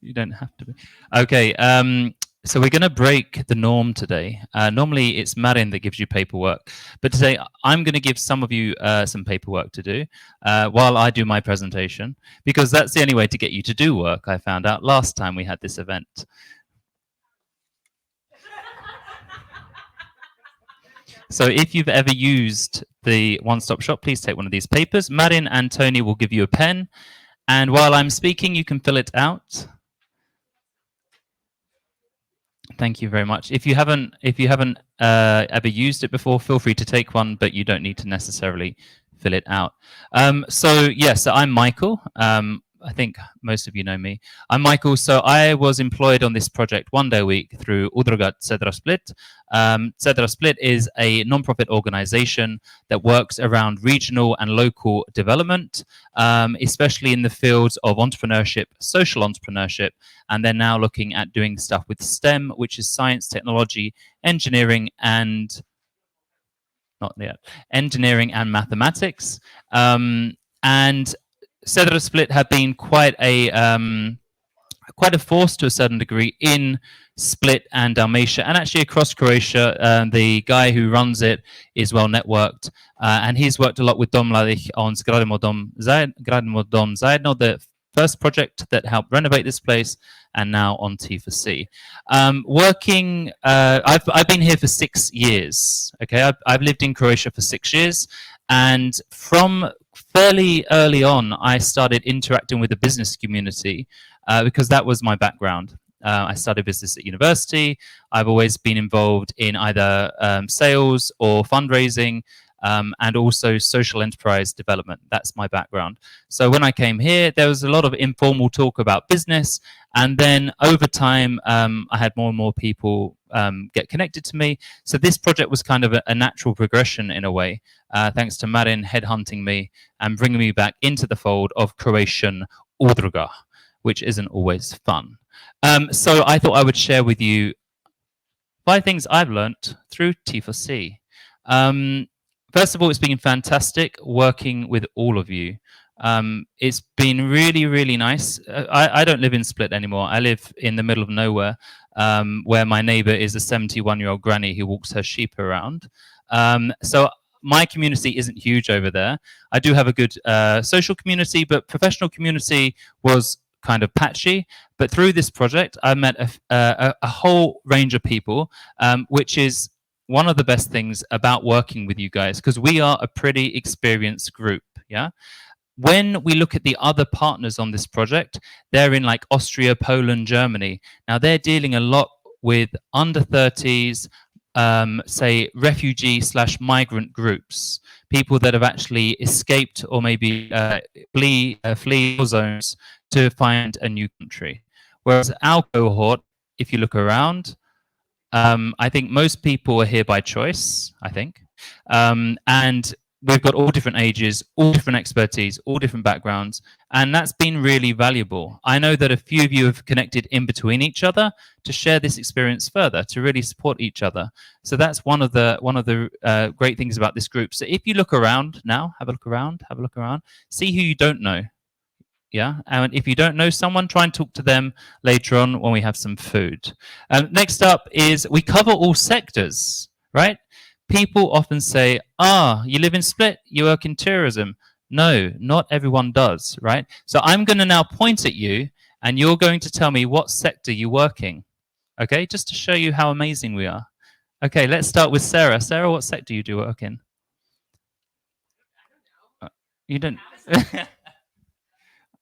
You don't have to be. Okay. So we're going to break the norm today. Normally, it's Marin that gives you paperwork. But today, I'm going to give some of you some paperwork to do while I do my presentation, because that's the only way to get you to do work, I found out last time we had this event. So if you've ever used the one-stop shop, please take one of these papers. Marin and Tony will give you a pen. And while I'm speaking, you can fill it out. Thank you very much. If you haven't ever used it before, feel free to take one, but you don't need to necessarily fill it out. So I'm Michael. I think most of you know me. I'm Michael. So I was employed on this project 1 day a week through Udruga Cedra Split. Cedra Split is a non-profit organization that works around regional and local development, especially in the fields of entrepreneurship, social entrepreneurship, and they're now looking at doing stuff with STEM, which is science, technology, engineering, and mathematics. And Cedra Split have been quite a force to a certain degree in Split and Dalmatia, and actually across Croatia. The guy who runs it is well networked, and he's worked a lot with Dom Mladih on Gradimo Dom Zajedno, the first project that helped renovate this place, and now on T4C. I've been here for 6 years. Okay, I've lived in Croatia for 6 years, and from fairly early on, I started interacting with the business community because that was my background. I studied business at university. I've always been involved in either sales or fundraising, and also social enterprise development. That's my background. So when I came here, there was a lot of informal talk about business, and then over time, I had more and more people get connected to me. So this project was kind of a natural progression in a way, thanks to Marin headhunting me and bringing me back into the fold of Croatian udruga, which isn't always fun. So I thought I would share with you 5 things I've learnt through T4C. First of all, it's been fantastic working with all of you. It's been really, really nice. I don't live in Split anymore. I live in the middle of nowhere, where my neighbour is a 71-year-old granny who walks her sheep around. So my community isn't huge over there. I do have a good social community, but professional community was kind of patchy. But through this project, I met a whole range of people, which is one of the best things about working with you guys, because we are a pretty experienced group. Yeah. When we look at the other partners on this project, they're in like Austria, Poland, Germany. Now they're dealing a lot with under 30s, say refugee/migrant groups, people that have actually escaped or maybe flee war zones to find a new country. Whereas our cohort, if you look around, I think most people are here by choice, I think. And we've got all different ages, all different expertise, all different backgrounds, and that's been really valuable. I know that a few of you have connected in between each other to share this experience further, to really support each other. So that's one of the great things about this group. So if you look around now, have a look around, see who you don't know. Yeah, and if you don't know someone, try and talk to them later on when we have some food. Next up is we cover all sectors, right? People often say, you live in Split, you work in tourism. No, not everyone does, right? So I'm going to now point at you, and you're going to tell me what sector you work in, okay? Just to show you how amazing we are. Okay, let's start with Sarah. Sarah, what sector do you work in? You don't...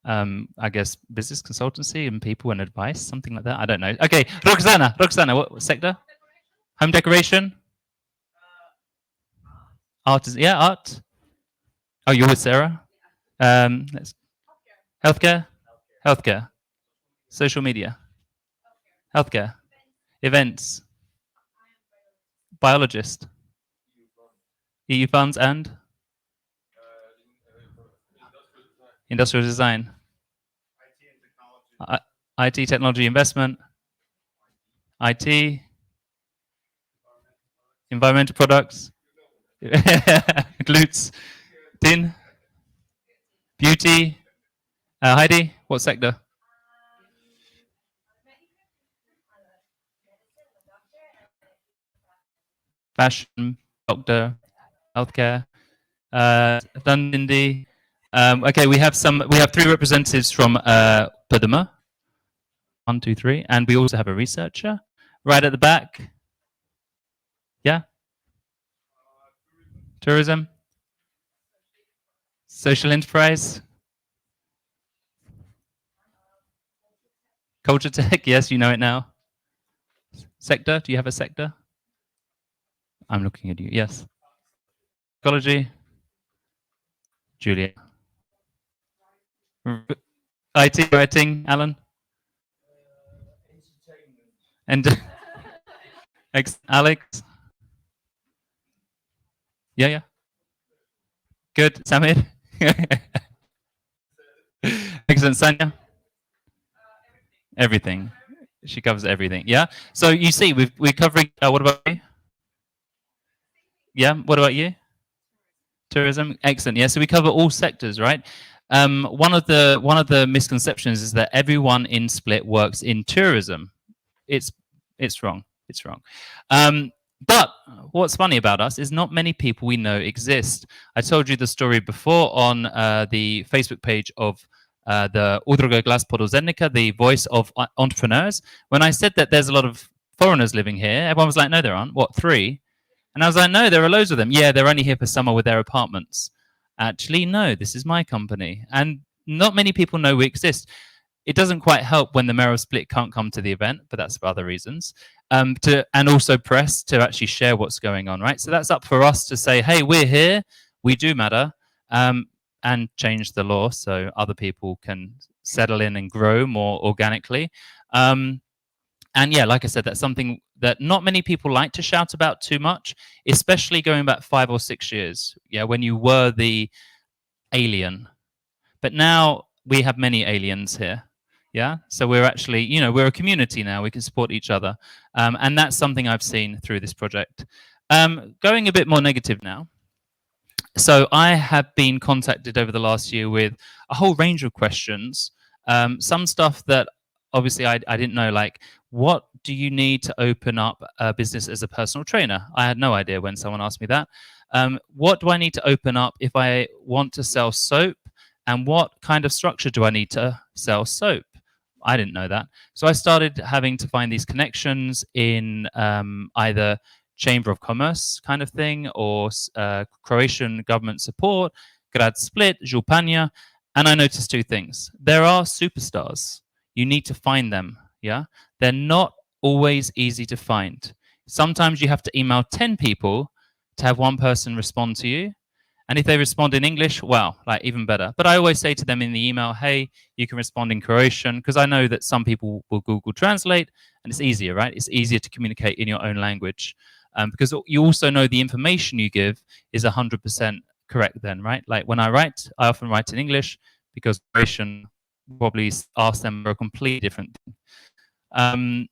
I guess business consultancy and people and advice, something like that. I don't know. Okay, Roxana, what sector? Home decoration? Art is, yeah, art. Oh, you're with Sarah? Healthcare? Healthcare. Social media? Healthcare. Events? Biologist? EU funds and? Industrial design. IT, technology, investment. IT. Environmental products. Glutes. Tin. Beauty. Heidi, what sector? Fashion, doctor, healthcare. Dundee. Okay, we have 3 representatives from Padma. 1, 2, 3, and we also have a researcher right at the back. Yeah. Tourism. Social enterprise. Culture tech. Yes, you know it now. Sector. Do you have a sector? I'm looking at you. Yes. Ecology. Julia. IT writing, Alan. And Alex. Yeah. Good, Samir. Excellent, Sanya. Everything. She covers everything. Yeah. So you see, we're covering. What about you? Yeah. What about you? Tourism. Excellent. Yeah. So we cover all sectors, right? One of the misconceptions is that everyone in Split works in tourism. It's wrong. It's wrong. But what's funny about us is not many people we know exist. I told you the story before on the Facebook page of the Udruga Glas Poduzetnika, the voice of entrepreneurs. When I said that there's a lot of foreigners living here, everyone was like, no, there aren't. What, 3? And I was like, no, there are loads of them. Yeah, they're only here for summer with their apartments. Actually, no, this is my company. And not many people know we exist. It doesn't quite help when the mayor of Split can't come to the event, but that's for other reasons. and also press to actually share what's going on, right? So that's up for us to say, hey, we're here, we do matter, and change the law so other people can settle in and grow more organically. And yeah, like I said, that's something that not many people like to shout about too much, especially going back 5 or 6 years, yeah, when you were the alien. But now we have many aliens here. Yeah, so we're actually, you know, we're a community now. We can support each other, and that's something I've seen through this project. Going a bit more negative now. So I have been contacted over the last year with a whole range of questions. Some stuff that obviously I didn't know, like what do you need to open up a business as a personal trainer? I had no idea when someone asked me that. What do I need to open up if I want to sell soap? And what kind of structure do I need to sell soap? I didn't know that. So I started having to find these connections in either Chamber of Commerce kind of thing or Croatian government support, Grad Split, Županja, and I noticed two things. There are superstars. You need to find them, yeah? They're not always easy to find. Sometimes you have to email 10 people to have one person respond to you. And if they respond in English, well, like even better. But I always say to them in the email, hey, you can respond in Croatian, because I know that some people will Google Translate, and it's easier, right? It's easier to communicate in your own language, because you also know the information you give is 100% correct then, right? Like when I write, I often write in English, because Croatian probably ask them for a completely different thing.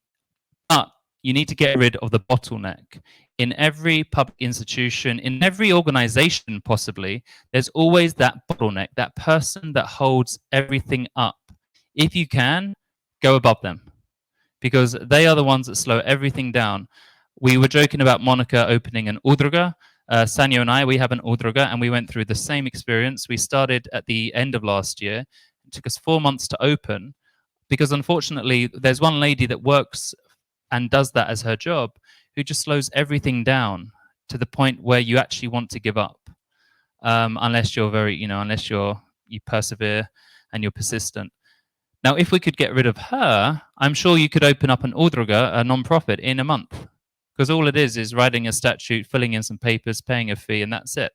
But you need to get rid of the bottleneck. In every public institution, in every organization possibly, there's always that bottleneck, that person that holds everything up. If you can, go above them, because they are the ones that slow everything down. We were joking about Monica opening an udruga. Sanyo and I, we have an udruga, and we went through the same experience. We started at the end of last year. It took us 4 months to open, because unfortunately, there's one lady that works and does that as her job, who just slows everything down to the point where you actually want to give up, unless you're very, you know, unless you persevere and you're persistent. Now, if we could get rid of her, I'm sure you could open up an udruga, a non-profit, in a month, because all it is writing a statute, filling in some papers, paying a fee, and that's it.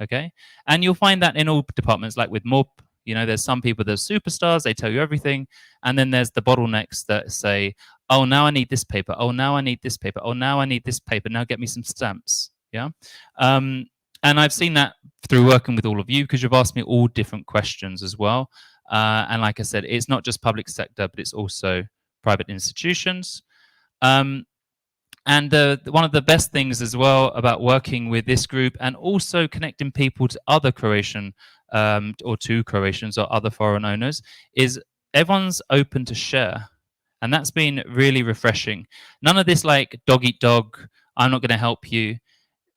Okay, and you'll find that in all departments, like with MOP. You know, there's some people that are superstars, they tell you everything. And then there's the bottlenecks that say, oh, now I need this paper. Oh, now I need this paper. Oh, now I need this paper. Now get me some stamps. Yeah. And I've seen that through working with all of you, because you've asked me all different questions as well. And like I said, it's not just public sector, but it's also private institutions. And one of the best things as well about working with this group, and also connecting people to other Croatian or to Croatians or other foreign owners, is everyone's open to share. And that's been really refreshing. None of this like dog eat dog, I'm not going to help you.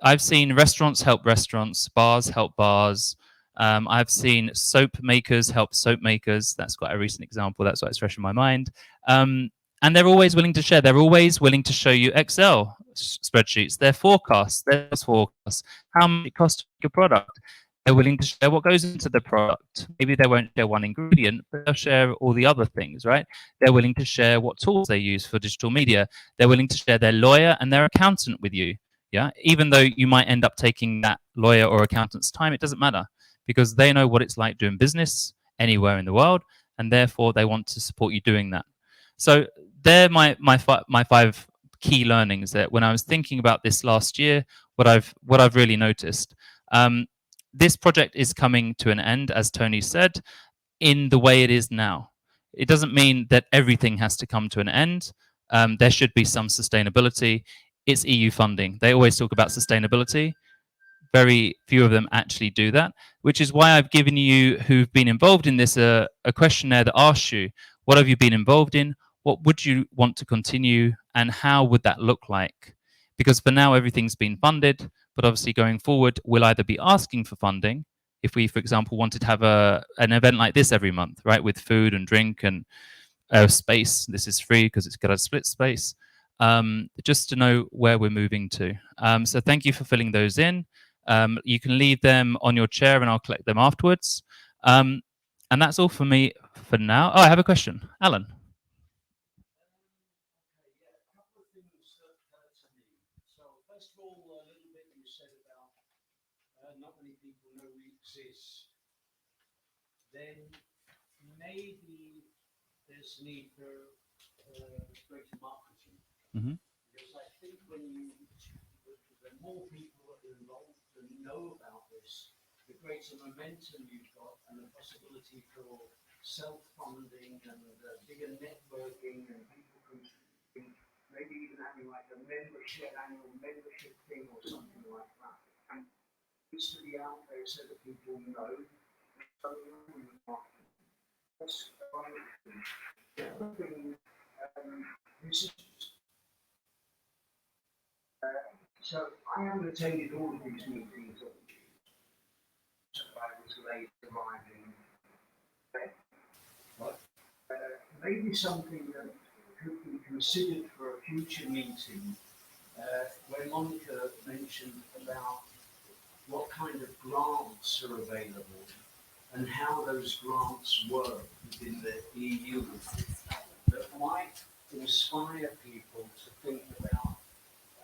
I've seen restaurants help restaurants, bars help bars. I've seen soap makers help soap makers. That's quite a recent example. That's why it's fresh in my mind. And they're always willing to share. They're always willing to show you Excel spreadsheets, their forecasts, their forecasts, how much it costs to make a product. They're willing to share what goes into the product. Maybe they won't share one ingredient, but they'll share all the other things, right? They're willing to share what tools they use for digital media. They're willing to share their lawyer and their accountant with you. Yeah, even though you might end up taking that lawyer or accountant's time, it doesn't matter, because they know what it's like doing business anywhere in the world, and therefore they want to support you doing that. So they're my 5 key learnings that when I was thinking about this last year, what I've really noticed. This project is coming to an end, as Tony said, in the way it is now. It doesn't mean that everything has to come to an end. There should be some sustainability. It's EU funding. They always talk about sustainability. Very few of them actually do that, which is why I've given you, who've been involved in this, a questionnaire that asks you, what have you been involved in? What would you want to continue? And how would that look like? Because for now, everything's been funded, but obviously going forward, we'll either be asking for funding, if we, for example, wanted to have an event like this every month, right, with food and drink and space. This is free because it's got a split space, just to know where we're moving to. So thank you for filling those in. You can leave them on your chair and I'll collect them afterwards. And that's all for me for now. Oh, I have a question. Alan. not many people know we exist, then maybe there's need for greater marketing. Mhm. Because I think the more people that are involved and know about this, the greater momentum you've got and the possibility for self-funding and bigger networking, and people can maybe even having like a annual membership thing or something like that. And it needs to be out there so that people know. So I haven't attended all of these meetings. I was late arriving. But maybe something that could be considered for a future meeting, where Monica mentioned about what kind of grants are available and how those grants work within the EU, that might inspire people to think about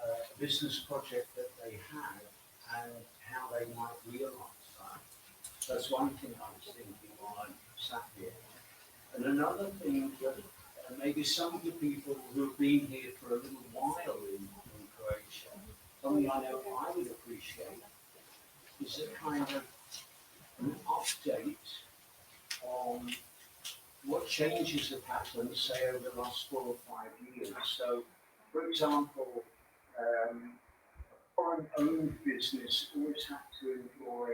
a business project that they have and how they might realise that. That's one thing I was thinking while I sat here. And another thing that maybe some of the people who have been here for a little while in Croatia, something I know I would appreciate, is a kind of an update on what changes have happened, say, over the last 4 or 5 years. So, for example, foreign-owned business always had to employ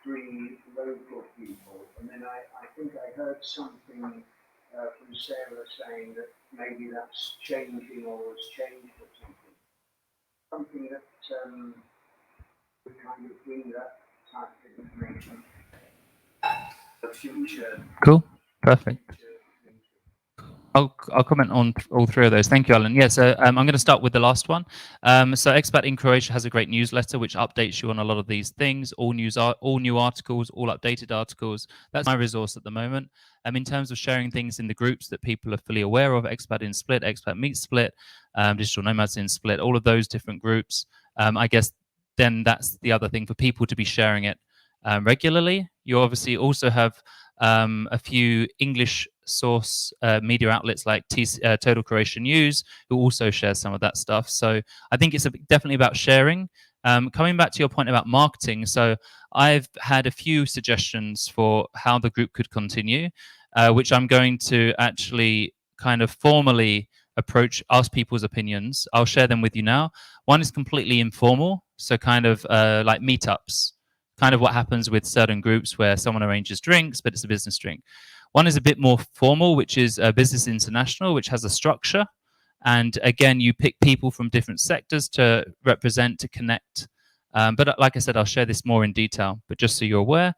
3 local people, and then I think I heard something from Sarah saying that maybe that's changing or has changed or something. Something that would kind of bring that type of information. The future. Cool. Perfect. I'll comment on all 3 of those. Thank you, Alan. Yeah, so I'm going to start with the last one. So Expat in Croatia has a great newsletter which updates you on a lot of these things, all new articles, all updated articles. That's my resource at the moment. In terms of sharing things in the groups that people are fully aware of, Expat in Split, Expat Meet Split, Digital Nomads in Split, all of those different groups, I guess then that's the other thing for people to be sharing it regularly. You obviously also have a few English source media outlets like Total Croatian News, who also share some of that stuff. So I think it's definitely about sharing. Coming back to your point about marketing, so I've had a few suggestions for how the group could continue, which I'm going to actually kind of formally ask people's opinions. I'll share them with you now. One is completely informal, so kind of like meetups, kind of what happens with certain groups where someone arranges drinks, but it's a business drink. One is a bit more formal, which is Business International, which has a structure. And again, you pick people from different sectors to represent, to connect. But like I said, I'll share this more in detail, but just so you're aware.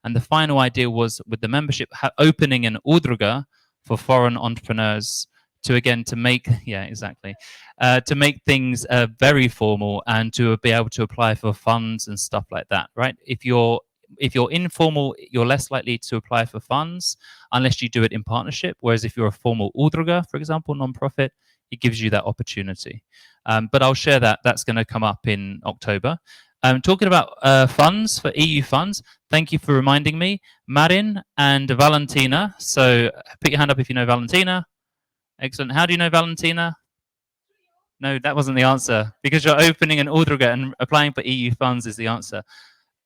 And the final idea was with the membership, opening an udruga for foreign entrepreneurs to make to make things very formal and to be able to apply for funds and stuff like that, right? If you're informal, you're less likely to apply for funds unless you do it in partnership. Whereas if you're a formal udruga, for example, non-profit, it gives you that opportunity. But I'll share that. That's going to come up in October. Talking about funds, for EU funds, thank you for reminding me. Marin and Valentina. So put your hand up if you know Valentina. Excellent. How do you know Valentina? No, that wasn't the answer. Because you're opening an udruga and applying for EU funds is the answer.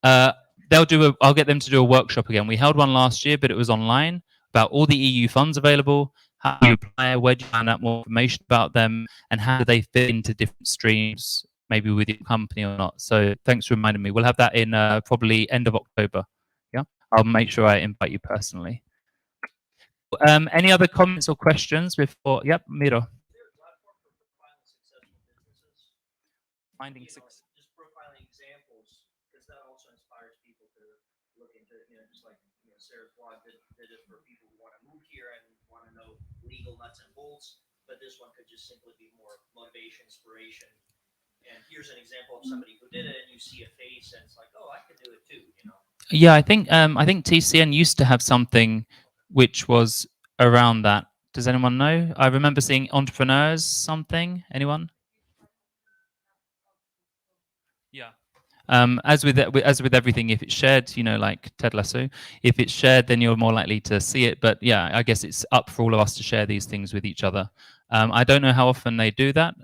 I'll get them to do a workshop again. We held one last year, but it was online, about all the EU funds available, how you apply, where do you find out more information about them, and how do they fit into different streams, maybe with your company or not. So thanks for reminding me. We'll have that in probably end of October. Yeah, I'll make sure I invite you personally. Any other comments or questions before? Yep, Miro. Finding success. Just profiling examples, because that also inspires people to look into, just like Sarah's blog did it for people who want to move here and want to know legal nuts and bolts. But this one could just simply be more motivation, inspiration. And here's an example of somebody who did it, and you see a face, and it's like, oh, I could do it too. Yeah, I think TCN used to have something which was around that. Does anyone know? I remember seeing entrepreneurs something. Anyone? Yeah. As with everything, if it's shared, you know, like Ted Lasso, if it's shared, then you're more likely to see it. But yeah, I guess it's up for all of us to share these things with each other. I don't know how often they do that,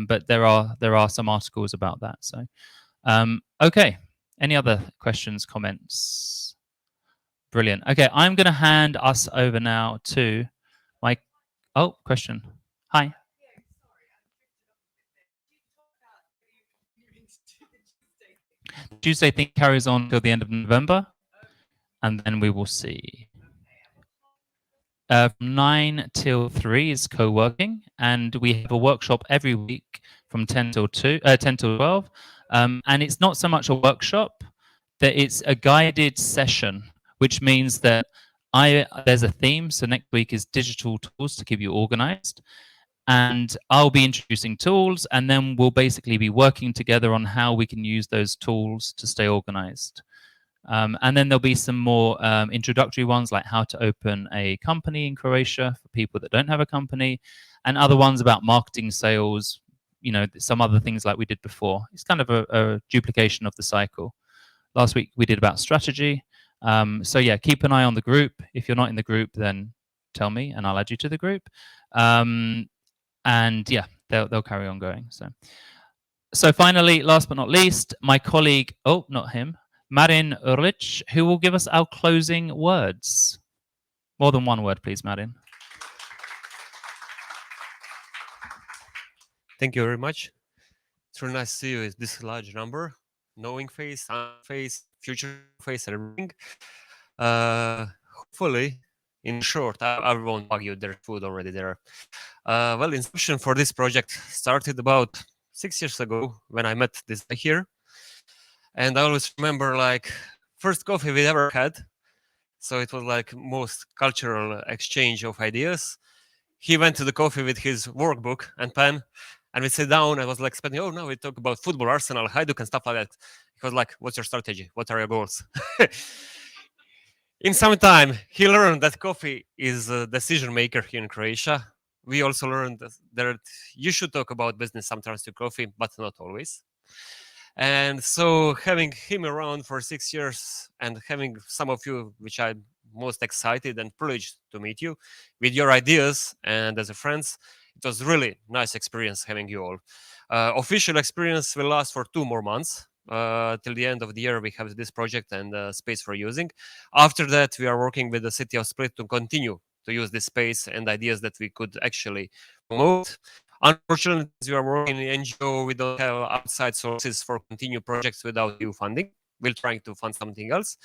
but there are some articles about that. So, okay. Any other questions, comments? Brilliant. Okay, I'm going to hand us over now to my. Oh, question. Hi. The Tuesday thing carries on till the end of November, and then we will see. From 9 till 3 is co-working, and we have a workshop every week from 10 till 12. And it's not so much a workshop, that it's a guided session, which means that there's a theme. So next week is digital tools to keep you organized. And I'll be introducing tools, and then we'll basically be working together on how we can use those tools to stay organized. And then there'll be some more introductory ones, like how to open a company in Croatia for people that don't have a company, and other ones about marketing, sales, you know, some other things like we did before. It's kind of a duplication of the cycle. Last week we did about strategy. So yeah, keep an eye on the group. If you're not in the group, then tell me and I'll add you to the group. And yeah, they'll carry on going. So finally, last but not least, my colleague, oh, not him, Marin Urlich, who will give us our closing words. More than one word, please, Marin. Thank you very much. It's really nice to see you with this large number, knowing face, face, future face, and everything. Hopefully, in short, I won't bug you. There's food already there. Well, inception for this project started about 6 years ago when I met this guy here. And I always remember, like, first coffee we ever had. So it was like most cultural exchange of ideas. He went to the coffee with his workbook and pen, and we sat down. I was like expecting, oh, now we talk about football, Arsenal, Hajduk, and stuff like that. He was like, what's your strategy? What are your goals? In some time, he learned that coffee is a decision maker here in Croatia. We also learned that you should talk about business sometimes to coffee, but not always. And so having him around for 6 years and having some of you, which I'm most excited and privileged to meet you with your ideas and as a friends, it was really nice experience having you all. Official experience will last for 2 more months. Till the end of the year, we have this project and space for using. After that, we are working with the city of Split to continue to use this space and ideas that we could actually promote. Unfortunately, as we are working in NGO, we don't have outside sources for continued projects without EU funding. We're trying to fund something else.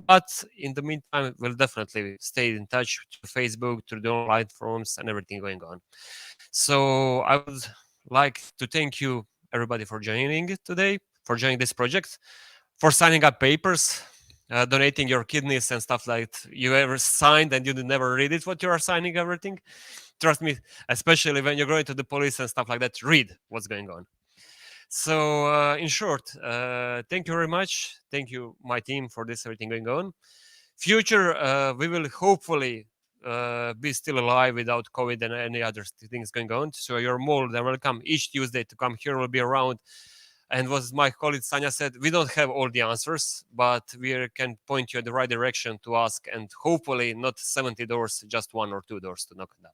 But in the meantime, we'll definitely stay in touch through Facebook, through the online forums and everything going on. So I would like to thank you, everybody, for joining today, for joining this project, for signing up papers, donating your kidneys and stuff like that. You ever signed and you never read it, what you are signing, everything. Trust me, especially when you're going to the police and stuff like that, read what's going on. So in short, thank you very much. Thank you, my team, for this everything going on. Future, we will hopefully be still alive without COVID and any other things going on. So you're more than welcome each Tuesday to come here. We'll be around. And what my colleague Sanya said, we don't have all the answers, but we can point you in the right direction to ask, and hopefully not 70 doors, just 1 or 2 doors to knock on that.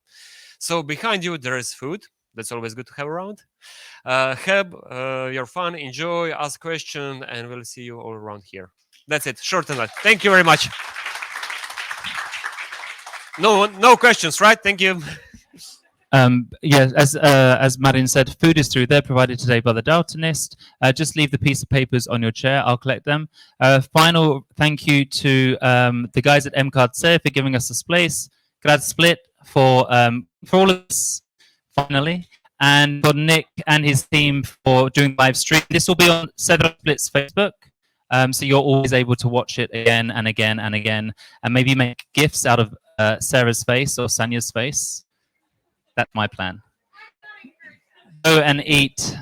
So behind you, there is food. That's always good to have around. Have your fun, enjoy, ask questions, and we'll see you all around here. That's it, short and light. Thank you very much. No questions, right? Thank you. Yeah, as Marin said, food is through there, provided today by the Daltonist. Just leave the piece of papers on your chair. I'll collect them. Final thank you to the guys at MCARD for giving us this place. Grad Split for all of this, finally. And for Nick and his team for doing live stream. This will be on Cedar Split's Facebook. So you're always able to watch it again and again and again. And maybe make GIFs out of Sarah's face or Sanya's face. That's my plan. Go and eat